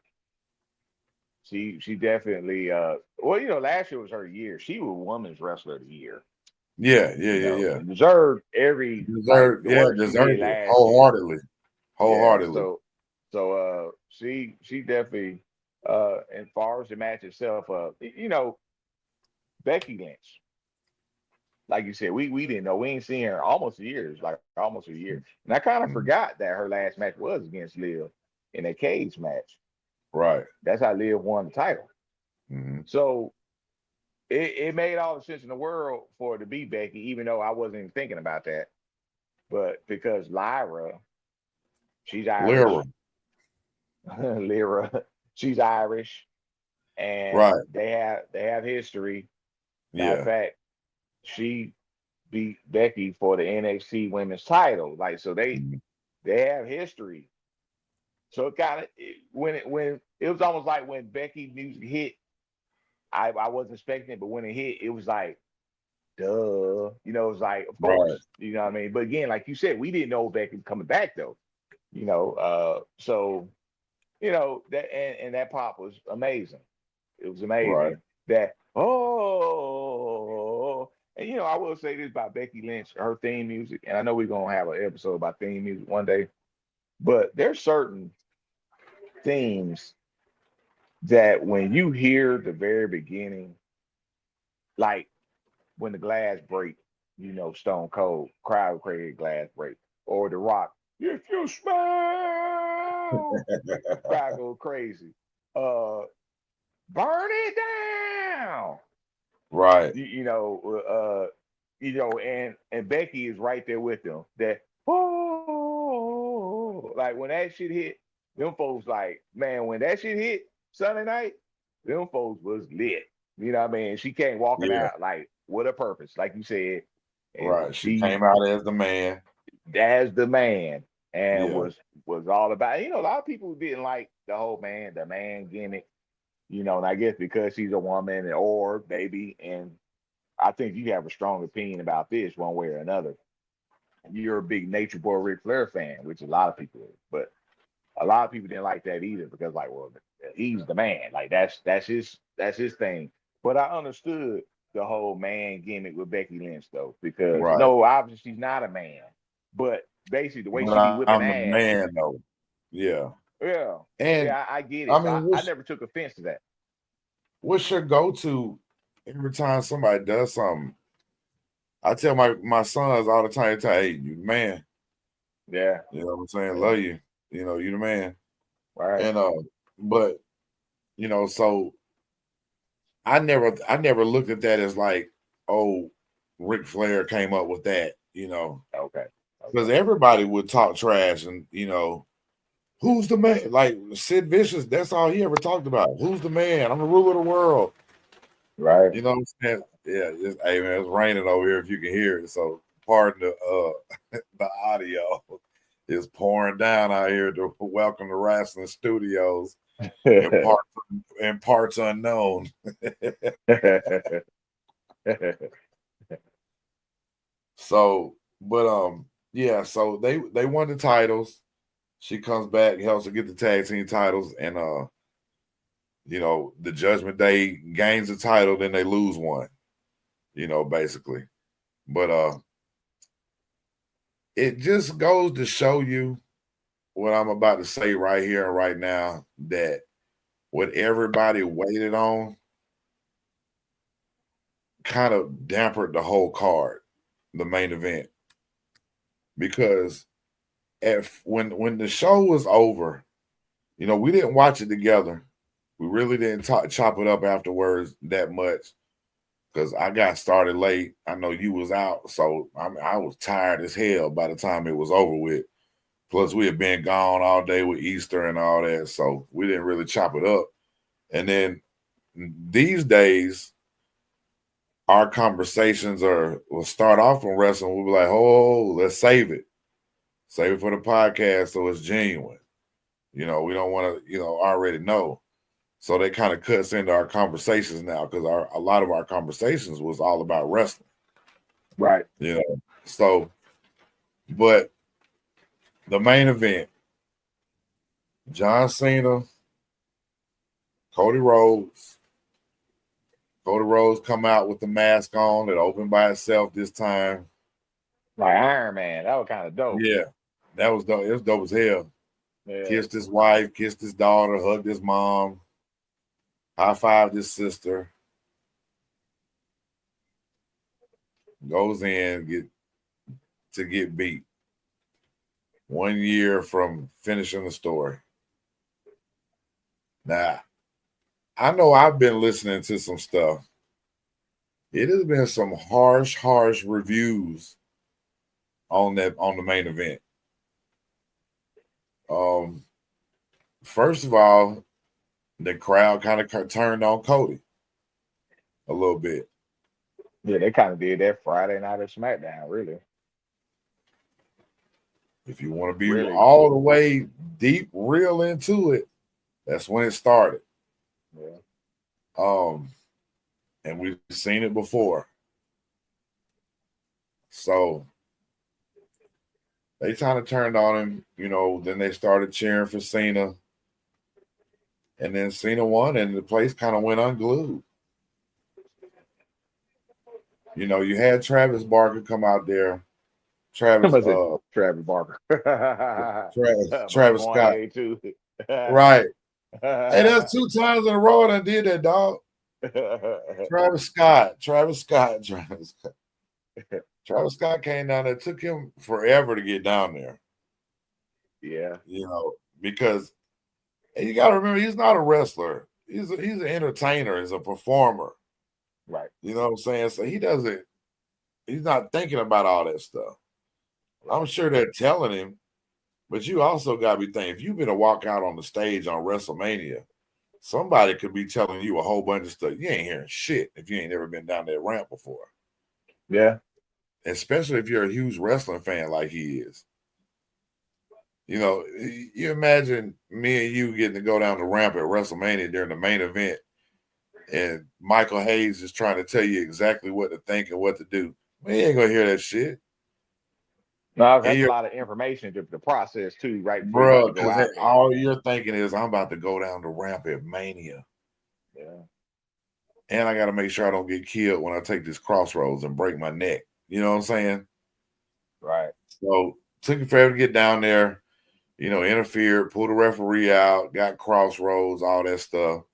She definitely well, you know, last year was her year. She was women's wrestler of the year. You know, yeah. and deserved every like the work she did Deserved it last year. wholeheartedly, Yeah, wholeheartedly. she definitely as far as the match itself, you know, Becky Lynch, like you said, we didn't know. We ain't seen her almost a year. It's like almost a year. And I kind of Mhm. forgot that her last match was against Liv in a cage match. Right. That's how Liv won the title. Hmm. So it made all the sense in the world for it to be Becky, even though I wasn't even thinking about that. But because Lyra, she's Lyra. Irish. Lyra, she's Irish, and Right. they have history. Matter of Yeah. fact, she beat Becky for the NXT Women's title. Like so, Mhm. they have history. So it kind of when it was almost like when Becky music hit, I wasn't expecting it, but when it hit, it was like duh. You know, it was like of Right. course. You know what I mean? But again, like you said, we didn't know Becky was coming back though. You know, so you know that and that pop was amazing. It was Right. amazing. That oh And I will say this about Becky Lynch, her theme music, and I know we're gonna have an episode about theme music one day, but there's certain themes that when you hear the very beginning, like when the glass break, Stone Cold, crowd created glass break, or The Rock, if you smell, crowd go crazy. Uh, Burn it down. Right. And Becky is right there with them. That like when that shit hit, them folks like, man, when that shit hit Sunday night, them folks was lit. You know what I mean? She came walking Yeah. out like with a purpose, like you said. And Right. She came out as the man. As the man, and Yeah. was all about. A lot of people didn't like the man gimmick. And I guess because she's a woman or baby, and I think you have a strong opinion about this one way or another. You're a big Nature Boy Ric Flair fan, which a lot of people is, but a lot of people didn't like that either because, like, well, he's the man, like that's his thing. But I understood the whole man gimmick with Becky Lynch though, because Right. no, obviously she's not a man, but basically the way But she be whipping I'm the ass, man though. Yeah. yeah, And yeah, I get I it. So mean, I never took offense to that. what's your go-to every time somebody does something? I tell my sons all the time, hey, you the man. Yeah, You know what I'm saying? yeah, Love you. You the man. right, And but so I never looked at that as like, oh, Ric Flair came up with that, okay, because okay, everybody would talk trash and who's the man? Like Sid Vicious, that's all he ever talked about. Who's the man? I'm the ruler of the world. right. You know what I'm saying? Yeah, hey man, it's raining over here if you can hear it. So pardon the audio. It's pouring down out here to welcome to Wrasslin Studios in parts unknown. So, but yeah, so they won the titles. She comes back, helps her get the tag team titles, and the Judgment Day gains the title, then they lose one, basically. But it just goes to show you what I'm about to say right here and right now, that what everybody waited on kind of dampened the whole card, the main event. Because when the show was over, we didn't watch it together. We really didn't chop it up afterwards that much because I got started late. I know you was out, so I was tired as hell by the time it was over with. Plus, we had been gone all day with Easter and all that, so we didn't really chop it up. And then these days, our conversations will start off on wrestling. We'll be like, oh, let's save it. Save it for the podcast so it's genuine. We don't want to, already know. So they kind of cuts into our conversations now because a lot of our conversations was all about wrestling. Right. So, but the main event, John Cena, Cody Rhodes. Cody Rhodes come out with the mask on that opened by itself this time. Like Iron Man. That was kind of dope. Yeah, that was dope. It was dope as hell. Yeah. Kissed his wife, kissed his daughter, hugged his mom, high-fived his sister. Goes in get beat. 1 year from finishing the story. Now, I know I've been listening to some stuff. It has been some harsh reviews on the main event. First of all, the crowd kind of turned on Cody a little bit. Yeah, they kind of did that Friday night at SmackDown, really. If you want to be Really? all the way deep, real into it, that's when it started. Yeah. And we've seen it before. So they kind of turned on him, then they started cheering for Cena. And then Cena won, and the place kind of went unglued. You know, you had Travis Barker come out there. Travis, Was it Travis Barker? My Travis point Scott. A too. Right. Hey, that's 2 times in a row I did that, dog. Travis Scott. Travis Scott. Travis Scott. Travis Scott came down there. It took him forever to get down there. Yeah. You know, because you got to remember, he's not a wrestler. He's an entertainer. He's a performer. Right. You know what I'm saying? So he's not thinking about all that stuff. I'm sure they're telling him, but you also got to be thinking, if you've been to walk out on the stage on WrestleMania, somebody could be telling you a whole bunch of stuff. You ain't hearing shit if you ain't never been down that ramp before. Yeah. Especially if you're a huge wrestling fan like he is. You know, you imagine me and you getting to go down the ramp at WrestleMania during the main event, and Michael Hayes is trying to tell you exactly what to think and what to do. Man, you ain't gonna hear that shit. No, that's a lot of information to process too, right? Before you about Bro, to go because out there. all you're thinking is, I'm about to go down the ramp at Mania. Yeah. And I got to make sure I don't get killed when I take this crossroads and break my neck. You know what I'm saying? Right. So took it forever to get down there, you know, interfered, pulled the referee out, got crossroads, all that stuff.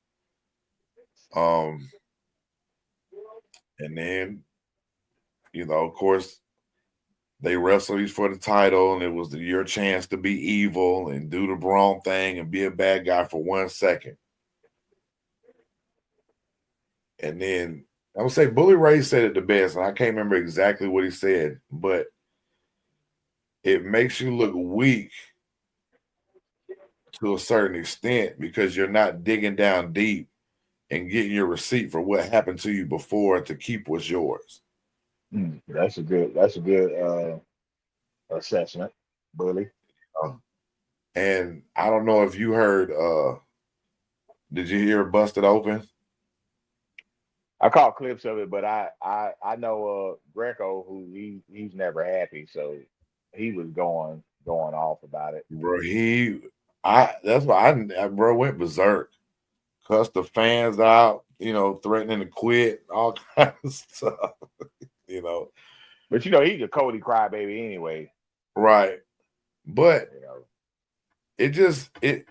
And then, you know, of course, they wrestled for the title, and it was your chance to be evil and do the wrong thing and be a bad guy for 1 second. And then I would say Bully Ray said it the best, and I can't remember exactly what he said, but it makes you look weak to a certain extent because you're not digging down deep and getting your receipt for what happened to you before to keep what's yours. That's a good assessment, Bully. And I don't know if you heard, did you hear Busted Open? I caught clips of it, but I know Greco, who he's never happy, so he was going off about it. Bro, that's why I bro went berserk. Cussed the fans out, you know, threatening to quit, all kinds of stuff, you know. But you know, he's a Cody crybaby anyway. Right. But you know,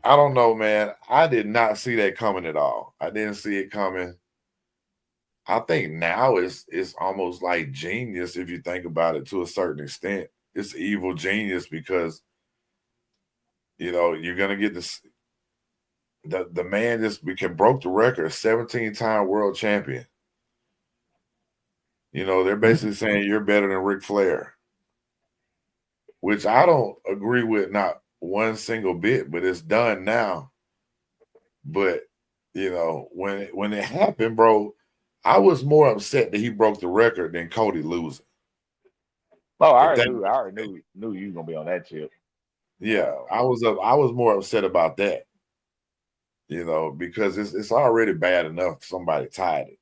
I don't know, man. I did not see that coming at all. I didn't see it coming. I think now it's almost like genius if you think about it to a certain extent. It's evil genius because, you know, you're gonna get this. The man just broke the record, 17-time world champion. You know, they're basically saying you're better than Ric Flair, which I don't agree with, not one single bit. But it's done now. But you know, when it happened, bro, I was more upset that he broke the record than Cody losing. Oh, I already knew you were gonna be on that tip. Yeah, I was more upset about that. You know, because it's already bad enough somebody tied it.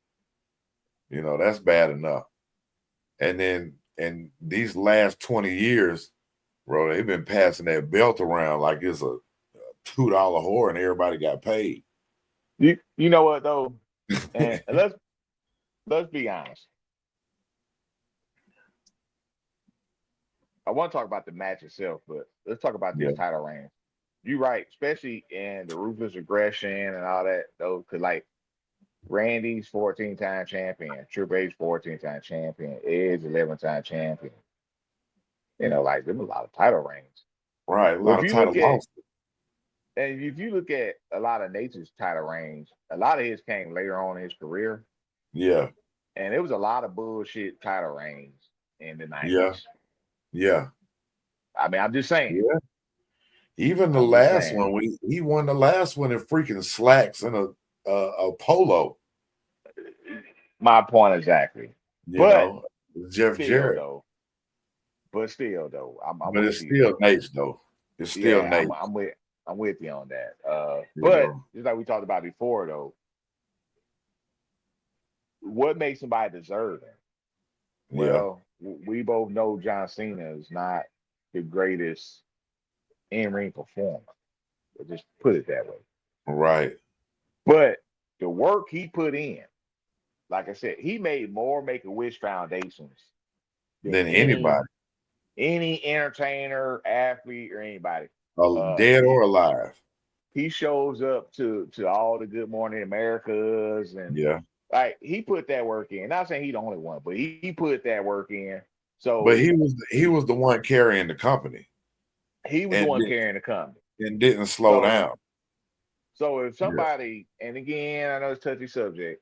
You know, that's bad enough. And then in these last 20 years, bro, they've been passing that belt around like it's a $2 whore and everybody got paid. You know what though? And let's be honest. I want to talk about the match itself, but let's talk about this title reign. You're right, especially in the ruthless aggression and all that, though, because like Randy's 14-time champion, Triple H 14-time champion, Edge 11-time champion. You know, like there's a lot of title reigns. Right, a But lot of title losses. And if you look at a lot of Nature's title reigns, a lot of his came later on in his career. Yeah. And it was a lot of bullshit title reigns in the 90s. Yeah. Yeah. I mean, I'm just saying. Yeah. Even the last one, he won the last one in freaking slacks and a polo. My point exactly. You know, Jeff Jarrett. But still, though, I'm but with it's you. Still Nate, though. It's still Nate. I'm with you on that. But just like we talked about before, though, what makes somebody deserving? Well, we both know John Cena is not the greatest in-ring performer. We'll just put it that way. Right. But the work he put in like I said, he made more Make-A-Wish foundations than Than anybody, any entertainer, athlete, or anybody. dead He or alive. he shows up to all the Good Morning Americas, and Yeah. like he put that work in. Not saying he the only one, but he put that work in. But So he was the one carrying the company he was the and one carrying the company. didn't slow So down. so if Yeah. somebody, and again, I know it's a touchy subject,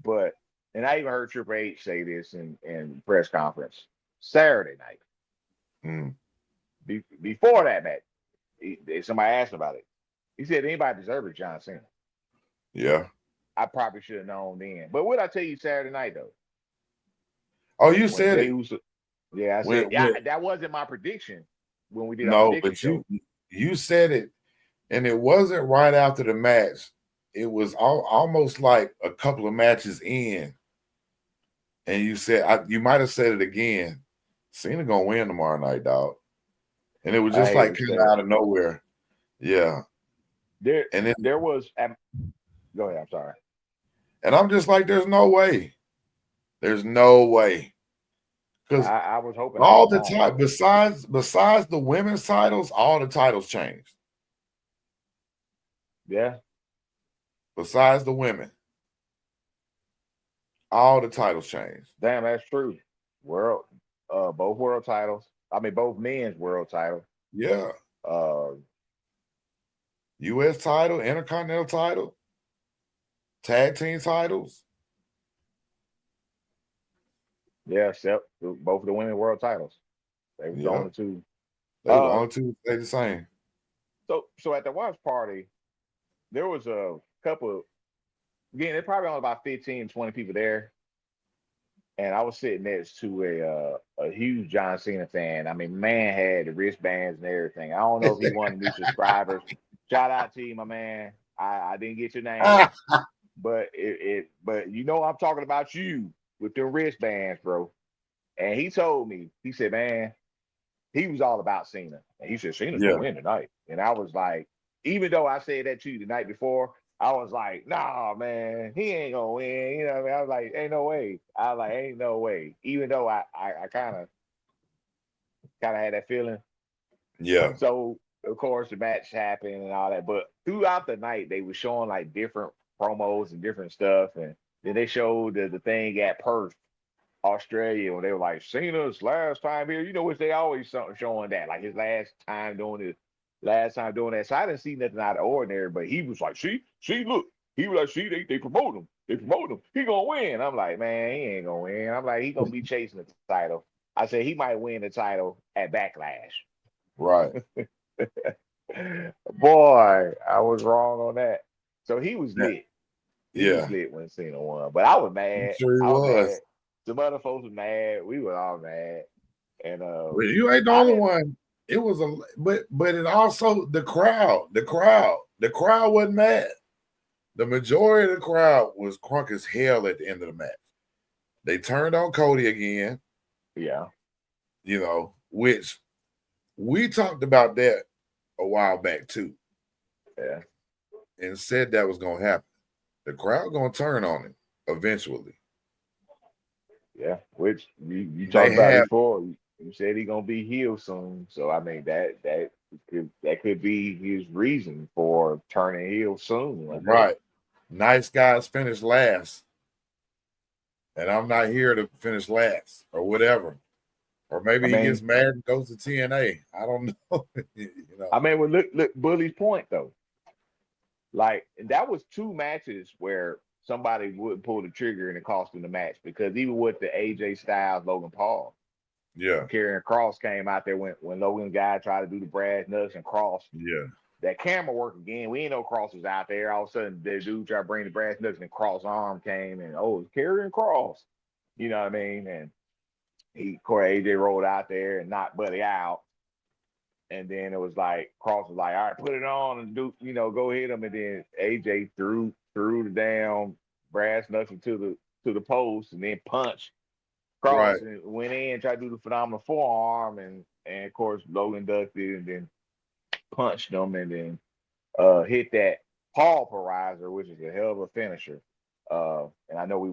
but and I even heard Triple H say this in press conference Saturday night Mm, before that match. Somebody asked about it. He said anybody deserves it, John Cena. yeah. I probably should have known then. But what I tell you Saturday night though, Oh, you when said Jay it. Uso, yeah, I said, When yeah, that wasn't my prediction when we did our no, prediction but show. you said it, and it wasn't right after the match. It was almost like a couple of matches in, and you said you might have said it again. Cena gonna win tomorrow night, dog. And it was I just hate like to kind say of it. out of nowhere. Yeah. And then There was. Go ahead. I'm sorry. and I'm just like, there's no way. There's no way. Because I was hoping I all was the wrong time, though. besides the women's titles, all the titles changed. Yeah. Besides the women, all the titles changed. Damn, that's true. World, both world titles. I mean, both men's world titles. Yeah. Uh, U.S. title, Intercontinental title, tag team titles. yeah, except both of the women world titles. They was the Yeah. only two. They were the only two stay the same. So at the watch party, there was a couple. Again, there's probably only about 15, 20 people there, and I was sitting next to a huge John Cena fan. I mean, man had the wristbands and everything. I don't know if he wanted new subscribers. Shout out to you, my man. I didn't get your name, but but you know I'm talking about you with the wristbands, bro. And he told me, he said, man, he was all about Cena. And he said, Cena's gonna Yeah. win tonight. And I was like, even though I said that to you the night before, I was like, nah, man, he ain't gonna win. You know what I mean? I was like, ain't no way. I was like, ain't no way. Even though I kind of had that feeling. Yeah. So of course the match happened and all that. But throughout the night, they were showing like different promos and different stuff. And then they showed the thing at Perth, Australia, when they were like Cena's last time here, which they always showing that, like his last time doing that. So I didn't see nothing out of ordinary, but he was like, see, look, he was like, see, they promote him, he gonna win. I'm like, man, he ain't gonna win. I'm like, he gonna be chasing the title. I said he might win the title at Backlash. Right. Boy, I was wrong on that. So he was lit. He was Yeah. lit when Cena won, but I was I'm mad. sure he I was was. mad. Some other folks were mad. We were all mad, and Well, you ain't the I only didn't. one. It was but it also the crowd wasn't mad. The majority of the crowd was crunk as hell at the end of the match. They turned on Cody again, Yeah, which we talked about that a while back too, yeah, and said that was gonna happen. The crowd gonna turn on him eventually. yeah. Which you They talked about have before. You said he gonna be healed soon, so I mean that could be his reason for turning heel soon. One day. right. Nice guys finish last, and I'm not here to finish last or whatever. Or I maybe he gets mean, mad and goes to TNA. I don't know. well, look, Bully's point though. Like, and that was two matches where somebody would pull the trigger and it cost them the match, because even with the AJ Styles Logan Paul, Yeah. Karrion Cross came out there when Logan guy tried to do the brass nuts and Cross. Yeah. That camera work again. We ain't know Cross was out there. All of a sudden, the dude tried to bring the brass nuts and Cross' arm came and it's Karrion Cross. You know what I mean? And Corey AJ rolled out there and knocked Buddy out. And then it was like Cross was like, all right, put it on and go hit him. And then AJ threw the damn brass nuts to the post and then punched Cross Right. and went in, tried to do the phenomenal forearm, and of course Logan ducked it and then punched him and then hit that Paul Pariser, which is a hell of a finisher. And I know we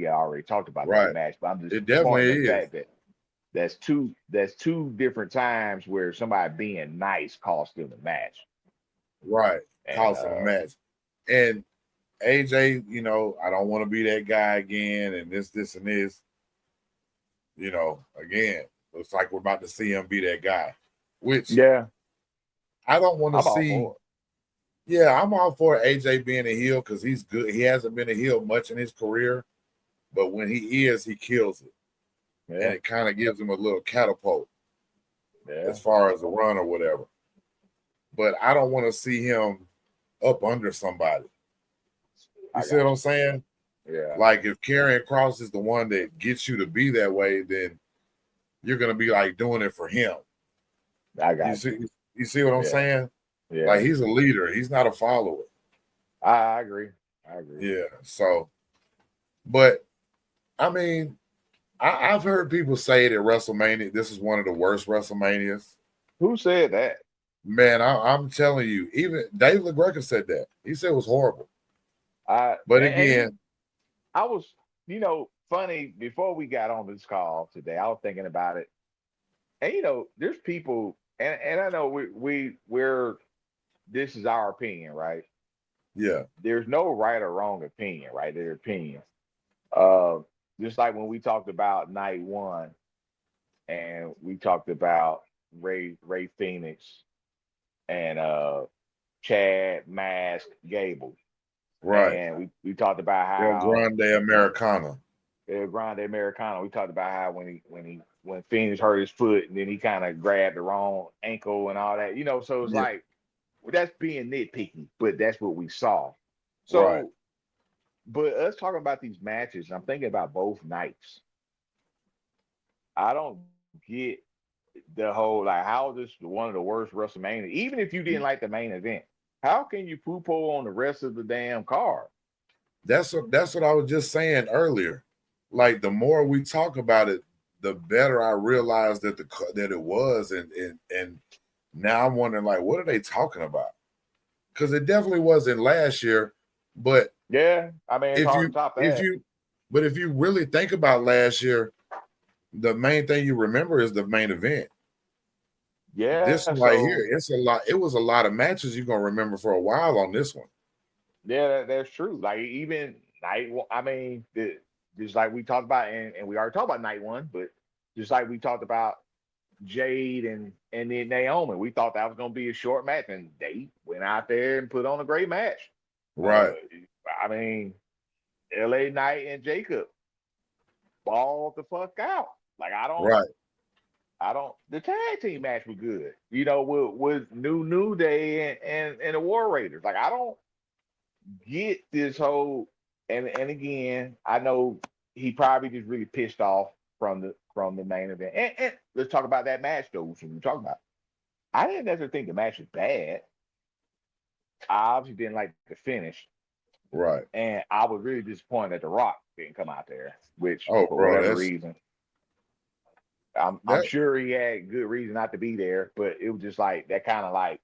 already talked about that Right. match, but I'm just It pointing definitely the is. fact that that's two different times where somebody being nice cost them the match. Right. And Cost them a match. And AJ, I don't want to be that guy again, and this, and this. Again, looks like we're about to see him be that guy, which yeah, I don't want to I'm all see. for it. Yeah, I'm all for AJ being a heel because he's good. He hasn't been a heel much in his career, but when he is, he kills it. And Yeah, it kind of gives him a little catapult yeah, as far as a run or whatever. But I don't want to see him up under somebody. You I see what got I'm saying? you. Yeah, Like if Karrion Cross is the one that gets you to be that way, then you're gonna be like doing it for him. I You got see, you. you see what I'm Yeah, saying? Like yeah, he's a leader. He's not a follower. I agree. I agree. Yeah. So, but I mean, I've heard people say that WrestleMania, this is one of the worst WrestleManias. Who said that? Man, I'm telling you, even Dave LaGreca said that. He said it was horrible. I But and again, I was, funny before we got on this call today. I was thinking about it, and there's people, and I know we're this is our opinion, right? yeah, There's no right or wrong opinion, right? Their opinions. Uh, just like when we talked about night one, and we talked about Ray Phoenix and Chad Mask Gable, right. and we talked about El how Grande Americana. El Grande Americano. We talked about how when Phoenix hurt his foot and then he kind of grabbed the wrong ankle and all that. So it's Yeah, like, well, that's being nitpicky, but that's what we saw. right. So, but us talking about these matches, I'm thinking about both nights. I don't get the whole like how this one of the worst WrestleMania. Even if you didn't like the main event, how can you poo-poo on the rest of the damn card? That's what I was just saying earlier. Like the more we talk about it, the better I realize that it was, and now I'm wondering like, what are they talking about? Because it definitely wasn't last year, but Yeah, I mean it's if hard you to top if that. you but if you really think about last year, the main thing you remember is the main event. This Yeah, one right here, so it's a lot. It was a lot of matches you're gonna remember for a while on this one. yeah, that's true. Like even night one, I mean, just like we talked about, and we already talked about night one, but just like we talked about Jade and then Naomi, we thought that was going to be a short match, and they went out there and put on a great match. Uh, Right, I mean, LA Knight and Jacob balled the fuck out. Like right. I don't. The tag team match was good. With New Day and the War Raiders. Like I don't get this whole and again, I know he probably just really pissed off from the main event. And let's talk about that match though. So we talking about. I didn't necessarily think the match was bad. I obviously didn't like the finish, Right. and I was really disappointed that The Rock didn't come out there, which Oh, for bro, whatever that's reason, I'm that. sure he had good reason not to be there, but it was just like that kind of like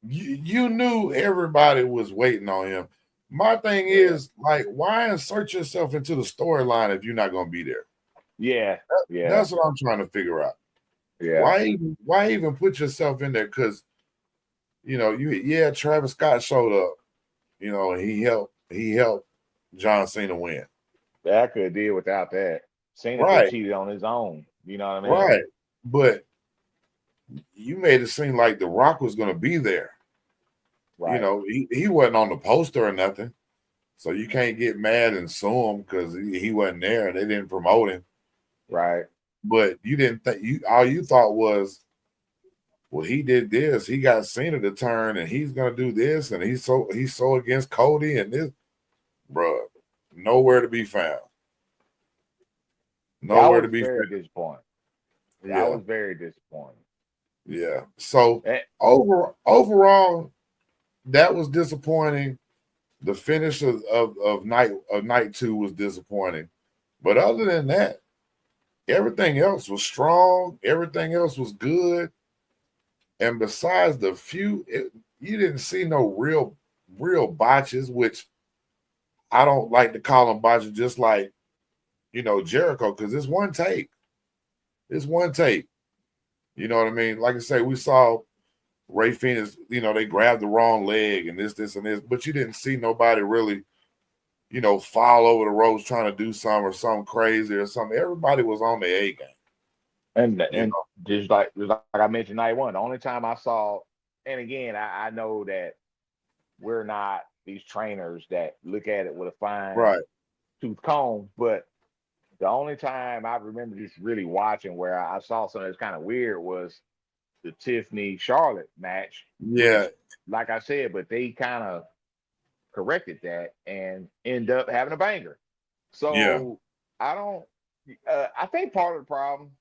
You knew everybody was waiting on him. My thing yeah, is like, why insert yourself into the storyline if you're not going to be there? yeah, yeah, That's what I'm trying to figure out. yeah. Why even put yourself in there? Because Travis Scott showed up. And he helped John Cena win. I could have did without that. Cena could have Right, cheated on his own. You know what I mean? right. But you made it seem like The Rock was going to be there. Right, He wasn't on the poster or nothing. So you can't get mad and sue him because he wasn't there and they didn't promote him. right. But you didn't think all you thought was, well, he did this, he got Cena to turn, and he's gonna do this, and he's so against Cody and this, bruh, nowhere to be found. That Nowhere to was be very found. disappointing. That Yeah, was very disappointing. yeah. So And, overall, that was disappointing. The finish of night two was disappointing. But other than that, everything else was strong. Everything else was good. And besides the few, you didn't see no real botches, which I don't like to call him botching, just like, you know, Jericho, because it's one take. It's one take. You know what I mean? Like I say, we saw Ray Phoenix, you know, they grabbed the wrong leg and this, and this, but you didn't see nobody really, you know, fall over the ropes trying to do something or something crazy or something. Everybody was on their A game. And just like I mentioned night one, the only time I saw, and again, I know that we're not these trainers that look at it with a fine Right. tooth comb, but the only time I remember just really watching where I saw something that's kind of weird was the Tiffany Charlotte match, Yeah. which, like I said, but they kind of corrected that and end up having a banger. Yeah. So I don't. I think part of the problem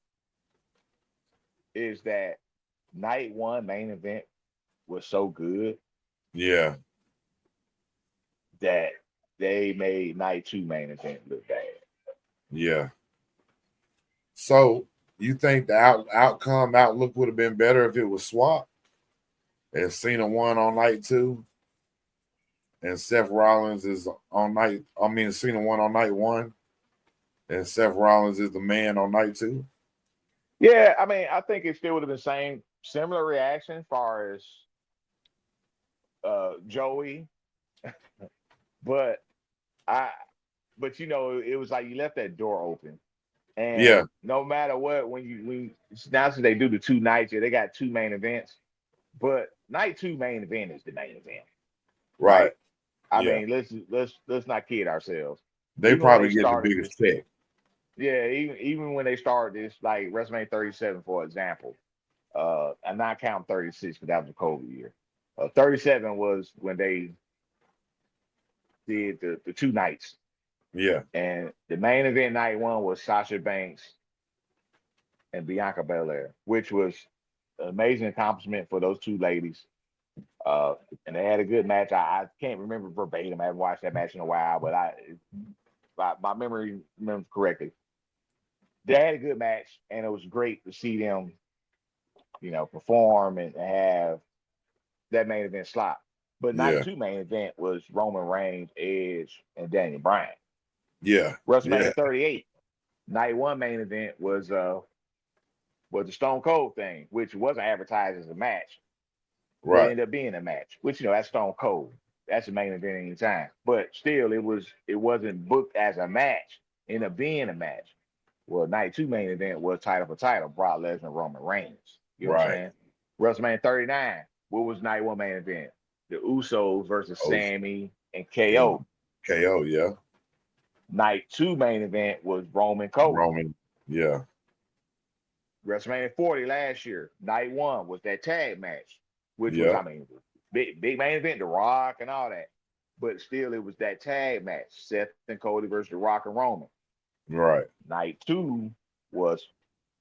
is that night one main event was so good Yeah. that they made night two main event look bad. Yeah. So you think the outlook would have been better if it was swapped and Cena won on night two and Seth Rollins is on night, I mean Cena won on night one and Seth Rollins is the man on night two? Yeah, I mean, I think it still would have been same similar reaction as far as Joey, but I but you know, it was like you left that door open. Yeah. And no matter what, when now since they do the two nights, yeah, they got two main events, but night two main event is the main event, Right. right? I Yeah. mean, let's not kid ourselves. They Even when probably they get the started biggest this, check. yeah, even when they started this, like WrestleMania 37, for example, I'm not counting 36 because that was a COVID year. 37 was when they did the two nights, Yeah. and the main event night one was Sasha Banks and Bianca Belair, which was an amazing accomplishment for those two ladies. Uh, and they had a good match. I can't remember verbatim. I haven't watched that match in a while, but my memory remembers correctly. They had a good match, and it was great to see them, you know, perform and have that main event slot. But night Yeah. two main event was Roman Reigns, Edge, and Daniel Bryan. Yeah. Yeah. WrestleMania 38, night one main event was the Stone Cold thing, which wasn't advertised as a match, but Right. ended up being a match. Which, you know, that's Stone Cold. That's the main event anytime. But still, it wasn't booked as a match. Ended up being a match. Well, night two main event was title for title, Brock Lesnar, Roman Reigns. You know what I'm Right. saying? WrestleMania 39. What was night one main event? The Usos versus Oh, Sammy and and KO. KO, yeah. Night two main event was Roman Cody. Roman, yeah. WrestleMania 40 last year, night one was that tag match, which was, Yeah. I mean, big main event, The Rock and all that. But still, it was that tag match, Seth and Cody versus The Rock and Roman. Right. Night two was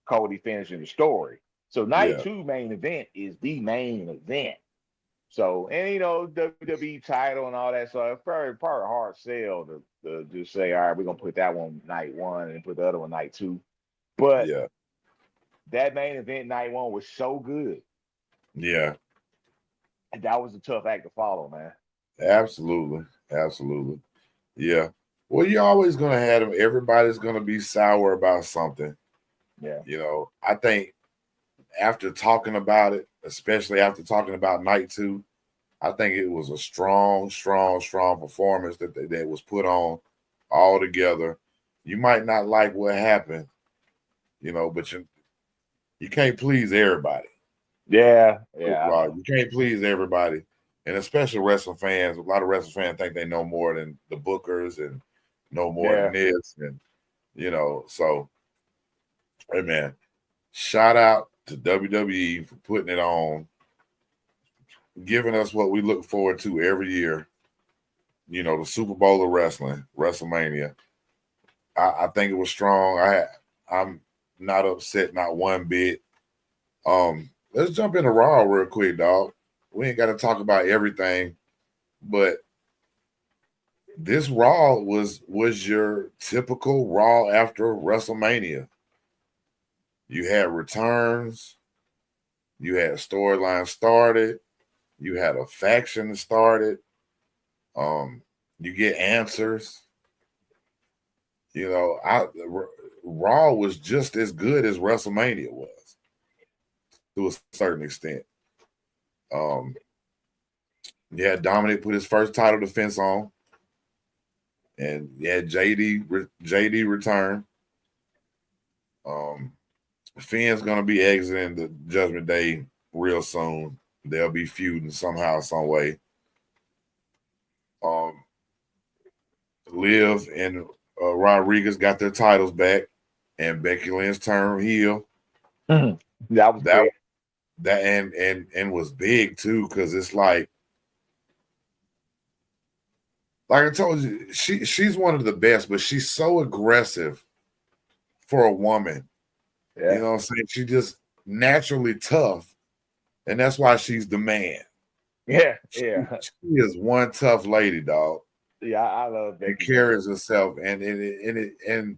Cody finishing the story. So night Yeah. two main event is the main event. So, and you know, WWE title and all that. So it's very part of hard sell to just say, all right, we're gonna put that one night one and put the other one night two. But Yeah. that main event night one was so good. Yeah. And that was a tough act to follow, man. Absolutely. Absolutely. Yeah. Well, you're always gonna have them. Everybody's gonna be sour about something. Yeah. You know, I think after talking about it, especially after talking about night two, I think it was a strong, strong, strong performance that was put on all together. You might not like what happened, you know, but you can't please everybody. Yeah. Yeah, I Right. know. You can't please everybody. And especially wrestling fans. A lot of wrestling fans think they know more than the bookers and know more than Yeah. this. And, you know, so, hey, man, shout out to WWE for putting it on, giving us what we look forward to every year. You know, the Super Bowl of wrestling, WrestleMania. I think it was strong. I'm not upset, not one bit. Let's jump into Raw real quick, dog. We ain't got to talk about everything, but this Raw was your typical Raw after WrestleMania. You had returns, you had a storyline started, you had a faction started. Um, You get answers. You know, Raw was just as good as WrestleMania was to a certain extent. Yeah, Dominic put his first title defense on, and yeah, JD return. Finn's gonna be exiting the Judgment Day real soon. They'll be feuding somehow, some way. Liv and Rodriguez got their titles back, and Becky Lynch turned heel. That was big. That and was big too, because it's like I told you, she's one of the best, but she's so aggressive for a woman. Yeah. You know what I'm saying? She's just naturally tough, and that's why she's the man. Yeah. She is one tough lady, dog. Yeah, I love Becky. It carries herself, and you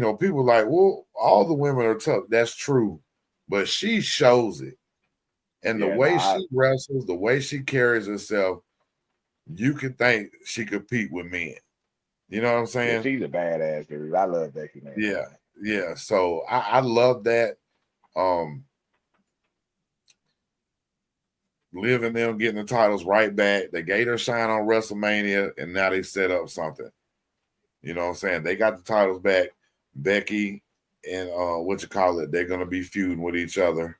know, people are like, well, all the women are tough. That's true, but she shows it, and the way she wrestles, the way she carries herself, you could think she compete with men. You know what I'm saying? Yeah, she's a badass, dude. I love Becky, man. Yeah. So I love that. Liv and them getting the titles right back. They gave her shine on WrestleMania, and now they set up something. You know what I'm saying? They got the titles back. Becky and they're gonna be feuding with each other.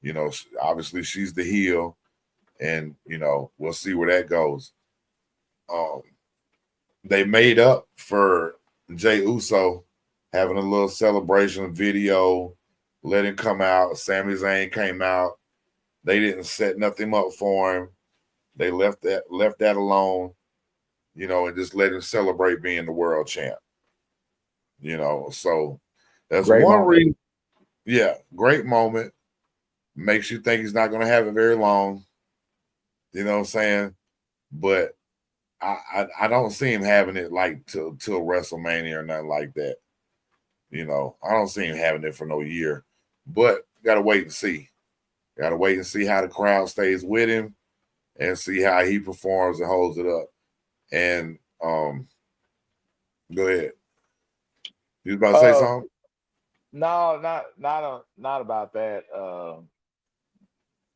You know, obviously she's the heel, and you know, we'll see where that goes. They made up for Jey Uso having a little celebration video, let him come out. Sami Zayn came out. They didn't set nothing up for him. They left that alone, you know, and just let him celebrate being the world champ. You know, so that's great one moment. reason. Yeah, great moment. Makes you think he's not going to have it very long. You know what I'm saying? But I don't see him having it like till WrestleMania or nothing like that. You know, I don't see him having it for no year. But gotta wait and see. Gotta wait and see how the crowd stays with him and see how he performs and holds it up. And go ahead. You was about to say something? No, not about that.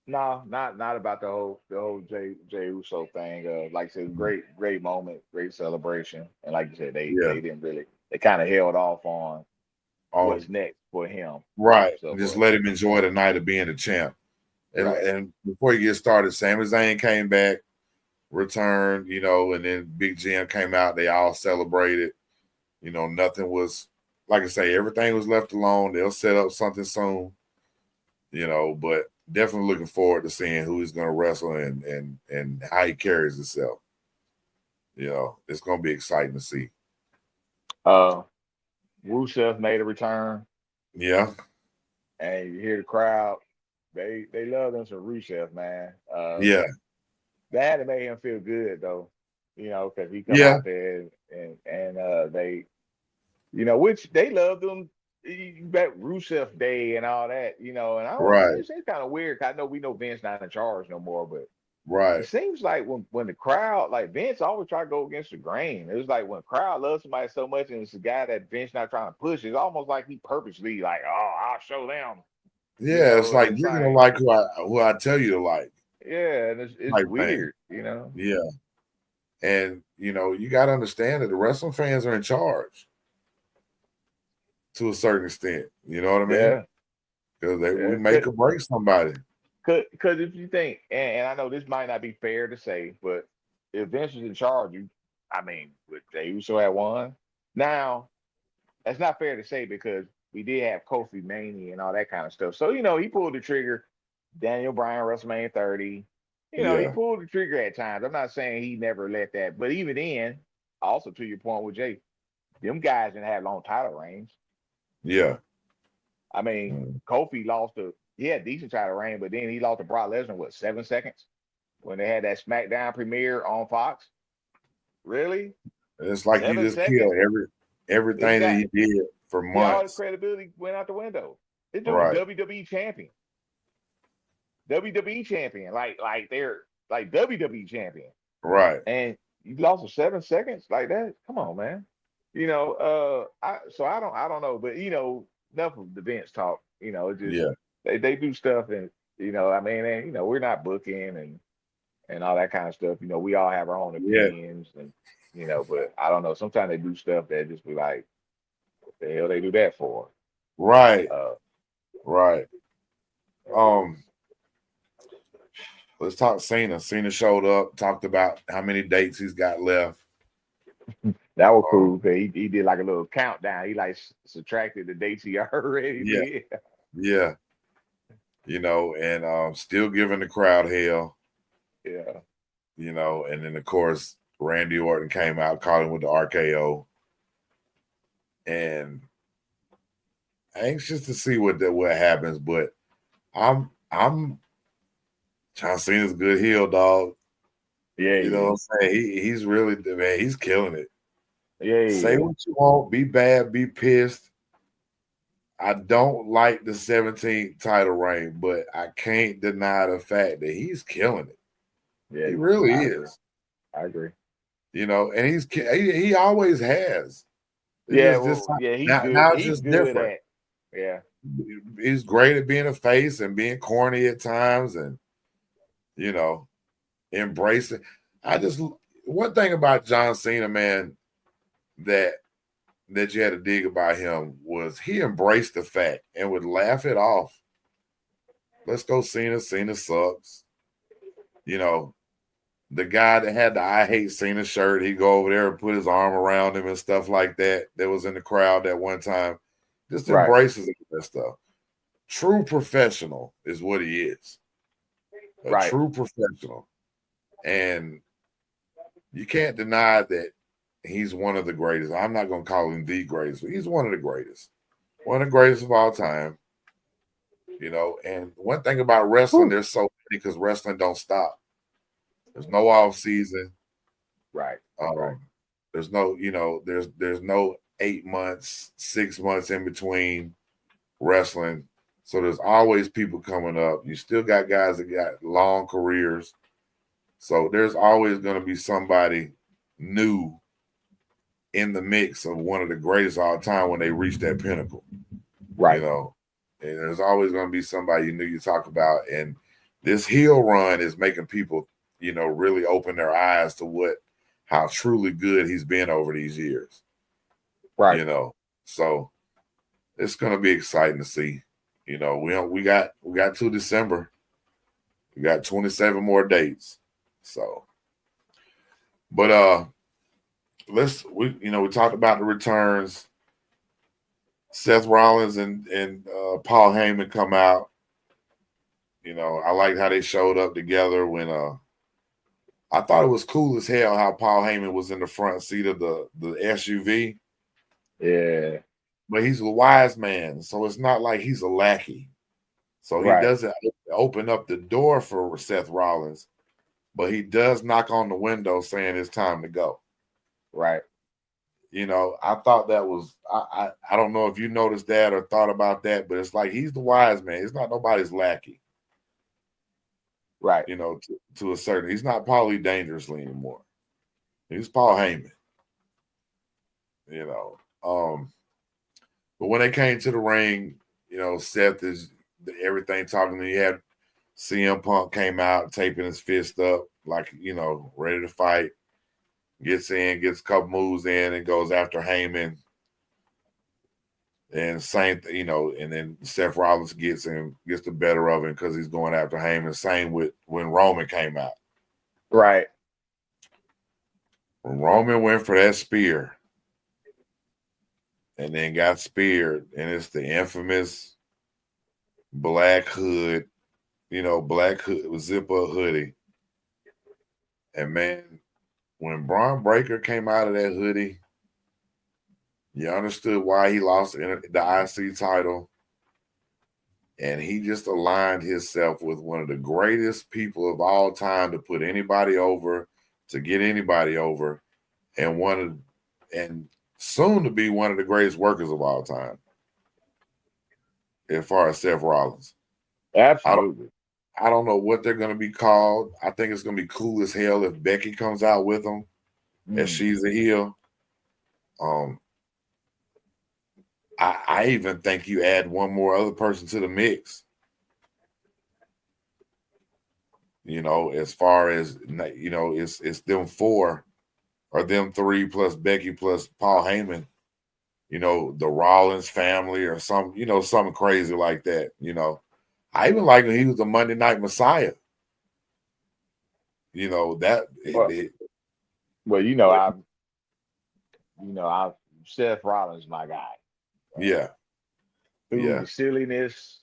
No, not about the whole Jey Uso thing. Like I said, great moment, great celebration, and like you said, they didn't really, they kind of held off on what's next for him. Right. So, just let him enjoy the night of being the champ. And before you get started, Sami Zayn came back, returned, you know, and then Big Jim came out. They all celebrated. You know, nothing was, like I say, everything was left alone. They'll set up something soon, you know, but definitely looking forward to seeing who he's going to wrestle and how he carries himself. You know, it's going to be exciting to see. Rusev made a return. Yeah. And you hear the crowd. They love them some Rusev, man. Yeah. That made him feel good though, you know, because he come out there and they, you know, which they loved him back Rusev Day and all that, you know. And I don't know, it's kind of weird. I know we know Vince not in charge no more, but it seems like when the crowd, like Vince always try to go against the grain. It was like when the crowd loves somebody so much and it's a guy that Vince not trying to push, it's almost like he purposely like, oh, I'll show them. Yeah, you know, it's like you're gonna like who I tell you to like. Yeah, and it's weird, you know. Yeah, and you know you got to understand that the wrestling fans are in charge to a certain extent. You know what I mean? Yeah, because we make or break somebody. Because if you think, and I know this might not be fair to say, but if Vince was in charge, I mean, with Jey Uso had won. Now, that's not fair to say because we did have Kofi Mania and all that kind of stuff. So, you know, he pulled the trigger. Daniel Bryan, WrestleMania 30. You know, he pulled the trigger at times. I'm not saying he never let that. But even then, also to your point with Jay, them guys didn't have long title reigns. Yeah. I mean, Kofi he had decent title reign, but then he lost to Brock Lesnar, 7 seconds? When they had that SmackDown premiere on Fox? Really? It's like you just killed everything that he did for months. All his credibility went out the window. This dude WWE champion. WWE champion. Like they're like WWE champion. Right. And You lost for 7 seconds like that? Come on, man. I don't know, but enough of the bench talk. Just Yeah. they do stuff, and I mean, and we're not booking and all that kind of stuff. We all have our own Yeah. opinions, and but I don't know. Sometimes they do stuff that just be like, what the hell they do that for? Right. Uh, Right. Um, let's talk Cena. Cena showed up, talked about how many dates he's got left. that was cool because he did like a little countdown. He like subtracted the dates he already Yeah. did. Yeah. And still giving the crowd hell. Yeah. And then of course Randy Orton came out calling with the RKO. And anxious to see what happens, but I'm John Cena's a good heel, dog. Yeah, You know what I'm saying? He's really, man, he's killing it. Yeah, Say what you want, be bad, be pissed. I don't like the 17th title reign, but I can't deny the fact that he's killing it. Yeah, He really I is. agree. And he always has. Yeah, This time, he's good. now it's He's just good different. at. Yeah. He's great at being a face and being corny at times, and embrace it. One thing about John Cena, man, that you had to dig about him was he embraced the fact and would laugh it off. Let's go, Cena. Cena sucks. The guy that had the I Hate Cena shirt, he'd go over there and put his arm around him and stuff like that. That was in the crowd that one time. Just Right. embraces that stuff. True professional is what he is. A true professional. And you can't deny that he's one of the greatest. I'm not going to call him the greatest, but he's one of the greatest. One of the greatest of all time. And one thing about wrestling, there's so many because wrestling don't stop. There's no off season. Right. There's no, there's no 8 months, 6 months in between wrestling. So there's always people coming up. You still got guys that got long careers. So there's always going to be somebody new in the mix of one of the greatest of all time when they reach that pinnacle. Right. And there's always going to be somebody new you talk about. And this heel run is making people, really open their eyes to how truly good he's been over these years. Right. So it's going to be exciting to see. We got to December. We got 27 more dates. So, but we talked about the returns. Seth Rollins and Paul Heyman come out. I liked how they showed up together when I thought it was cool as hell how Paul Heyman was in the front seat of the SUV. Yeah. But he's a wise man, so it's not like he's a lackey. So he doesn't open up the door for Seth Rollins, but he does knock on the window saying it's time to go. Right. I thought that was I don't know if you noticed that or thought about that, but it's like he's the wise man. He's not nobody's lackey. Right. To a certain, he's not Paulie Dangerously anymore. He's Paul Heyman. But when they came to the ring, Seth is everything talking to you. Had CM Punk came out taping his fist up, like, ready to fight. Gets in, gets a couple moves in, and goes after Heyman. And same, and then Seth Rollins gets the better of him because he's going after Heyman. Same with when Roman came out. Right. When Roman went for that spear and then got speared, and it's the infamous black hood, black hood, zipper hoodie. And man, when Braun Breaker came out of that hoodie, you understood why he lost the IC title. And he just aligned himself with one of the greatest people of all time to put anybody over, to get anybody over, and soon to be one of the greatest workers of all time, as far as Seth Rollins. Absolutely. I don't know what they're going to be called. I think it's going to be cool as hell if Becky comes out with them. as she's a heel. I even think you add one more other person to the mix. As far as it's them four or them three plus Becky plus Paul Heyman. The Rollins family or something crazy like that. I even like when he was the Monday Night Messiah. That. I've Seth Rollins my guy. Yeah. Through the silliness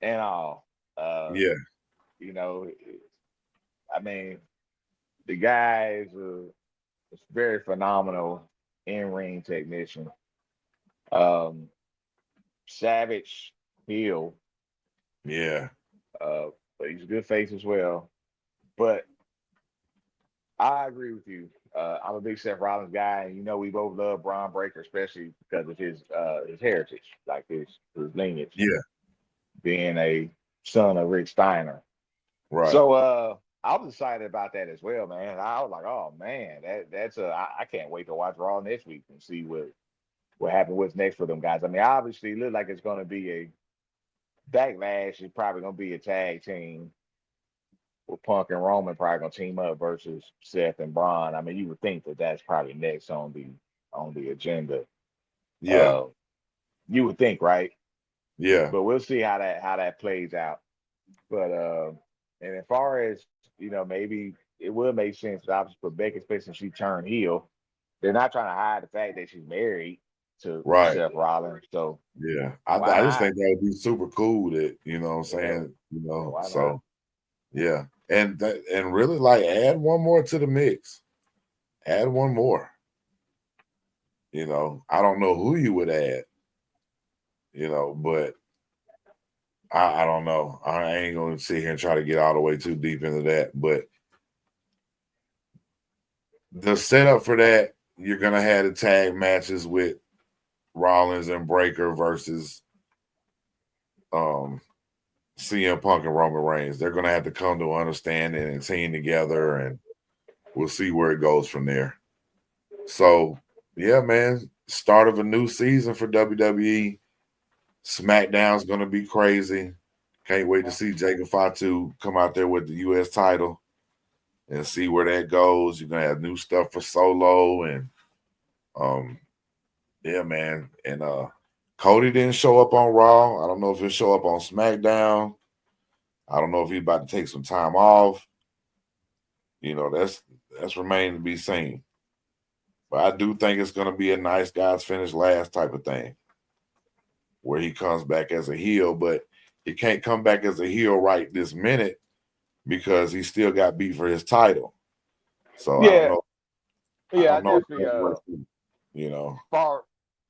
and all. Yeah. I mean, the guy is a very phenomenal in-ring technician. Savage heel. Yeah. But he's a good face as well. But I agree with you. I'm a big Seth Rollins guy, and we both love Braun Breaker, especially because of his heritage, like his lineage. Yeah. Being a son of Rick Steiner. Right. So I was excited about that as well, man. I was like, oh man, I can't wait to watch Raw next week and see what happened, what's next for them guys. I mean, obviously it looks like it's gonna be a backlash. It's probably gonna be a tag team with Punk and Roman probably gonna team up versus Seth and Braun. I mean, you would think that that's probably next on the agenda. Yeah. You would think, right? Yeah. But we'll see how that plays out. But and as far as maybe it would make sense, obviously, for Becky, especially since she turned heel. They're not trying to hide the fact that she's married to Seth Rollins. So yeah, I just think that would be super cool. That what I'm saying. So yeah, and really like add one more to the mix. Add one more. I don't know who you would add. But I don't know. I ain't gonna sit here and try to get all the way too deep into that. But the setup for that, you're gonna have the tag matches with Rollins and Breaker versus CM Punk and Roman Reigns. They're gonna have to come to understanding and team together, and we'll see where it goes from there. So yeah, man, start of a new season for WWE. SmackDown's gonna be crazy. Can't wait to see Jacob Fatu come out there with the U.S. title and see where that goes. You're gonna have new stuff for Solo and yeah, man. And Cody didn't show up on Raw. I don't know if he'll show up on SmackDown. I don't know if he's about to take some time off. That's remaining to be seen. But I do think it's gonna be a nice guys finish last type of thing, where he comes back as a heel, but he can't come back as a heel right this minute because he still got beat for his title. So yeah, I don't know. Yeah, I definitely.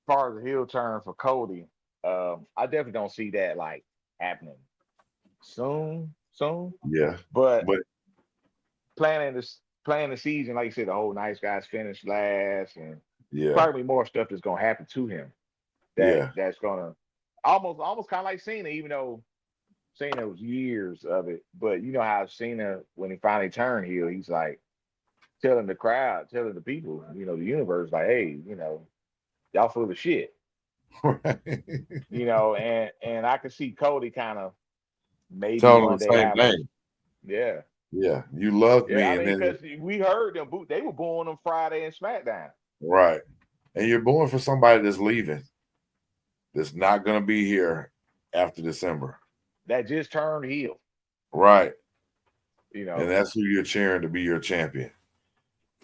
Far as the heel turn for Cody, I definitely don't see that like happening soon. Yeah, but planning the season, like you said, the whole nice guys finish last, and probably more stuff that's gonna happen to him. That's gonna almost kind of like Cena, even though Cena was years of it. But you know how Cena, when he finally turned heel, he's like telling the crowd, telling the people, the universe, like, hey, y'all full of shit. Right. And I could see Cody kind of maybe telling one the day same thing. Yeah. Yeah, you loved me. I mean, and because we heard them, they were born on Friday and SmackDown. Right. And you're born for somebody that's leaving, that's not going to be here after December. That just turned heel. Right. And that's who you're cheering to be your champion.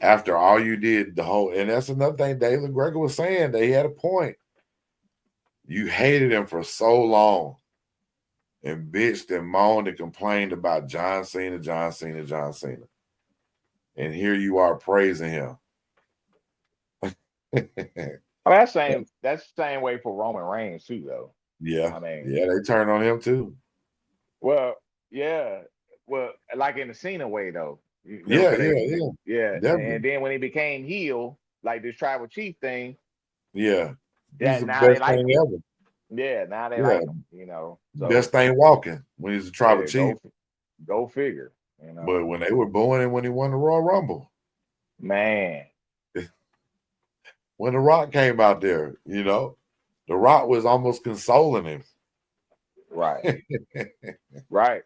After all you did, and that's another thing David Gregor was saying, that he had a point. You hated him for so long and bitched and moaned and complained about John Cena. And here you are praising him. That's the same way for Roman Reigns too, though. Yeah. They turned on him too. Well, yeah. Well, like in the Cena way though. Yeah. And then when he became heel, like this tribal chief thing. Yeah. He's the best thing ever. Yeah, now they like him, So, best thing walking when he's a tribal chief. Go figure. But when they were booing him when he won the Royal Rumble. Man. When The Rock came out there, you know, The Rock was almost consoling him. Right. Right.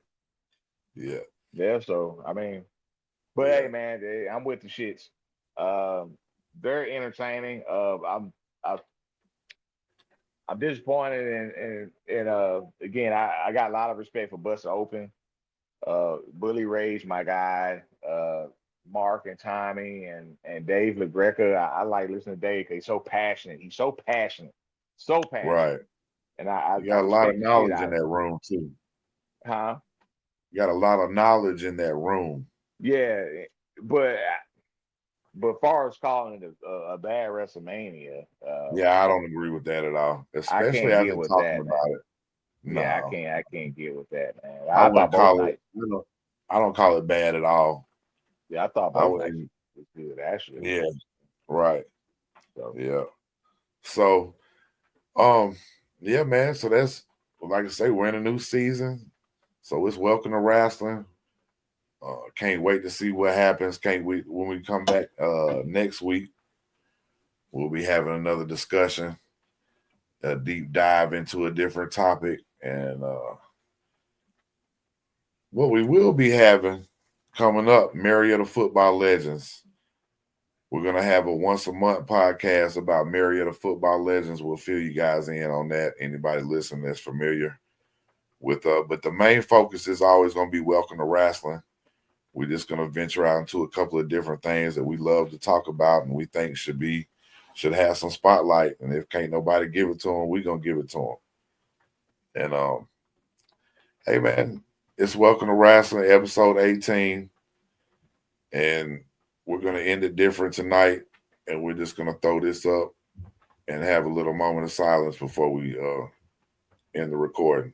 Yeah. Yeah. So I mean, but hey, man, I'm with the shits. Very entertaining. I'm disappointed in again. I got a lot of respect for Buster Open. Bully Rage, my guy. Mark and Tommy and Dave LaGreca. I like listening to Dave because he's so passionate. He's so passionate. So passionate. Right. And I got a lot of knowledge in that room too. Huh? You got a lot of knowledge in that room. Yeah, but far as calling it a bad WrestleMania, yeah, I don't agree with that at all. Especially after talking about it. No. Yeah, I can't get with that, man. I wouldn't call it. I don't call it bad at all. Yeah, I thought both nights was good. Actually, yeah, right. So. Yeah. So, yeah, man. So that's like I say, we're in a new season. So it's welcome to wrestling. Can't wait to see what happens. Can't wait when we come back next week. We'll be having another discussion, a deep dive into a different topic, and what we will be having coming up, Marietta Football Legends. We're gonna have a once a month podcast about Marietta Football Legends. We'll fill you guys in on that. Anybody listening that's familiar with but the main focus is always gonna be welcome to wrestling. We're just gonna venture out into a couple of different things that we love to talk about and we think should have some spotlight. And if can't nobody give it to them, we're gonna give it to them. And hey man, it's welcome to wrestling, episode 18. And we're gonna end it different tonight, and we're just gonna throw this up and have a little moment of silence before we end the recording.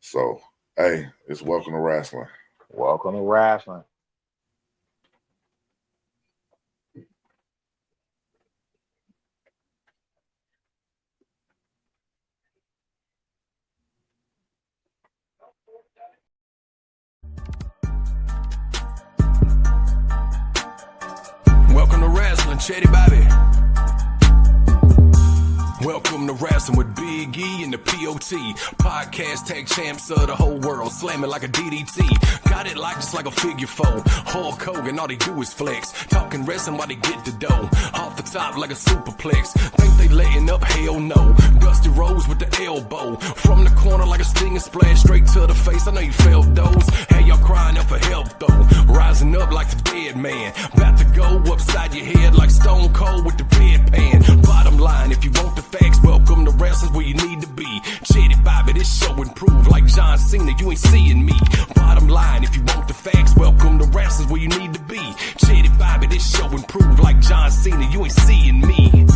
So, hey, it's welcome to wrestling. Welcome to wrestling. Welcome to wrestling, Shady Bobby. Welcome to Wrestling with Big E and the POT. Podcast tag champs of the whole world. Slamming like a DDT. Got it like just like a figure four. Hulk Hogan, all they do is flex. Talking wrestling while they get the dough. Off the top like a superplex. Think they letting up? Hell no. Dusty Rose with the elbow. From the corner like a stinging splash. Straight to the face. I know you felt those. Hey, y'all crying out for help though. Rising up like the dead man. About to go upside your head like Stone Cold with the bedpan. Bottom line, if you want the facts, welcome to wrestling's where you need to be. Shady Bobby, this show improved like John Cena, you ain't seeing me. Bottom line, if you want the facts, welcome to wrestling's where you need to be. Shady Bobby, this show improved like John Cena, you ain't seeing me.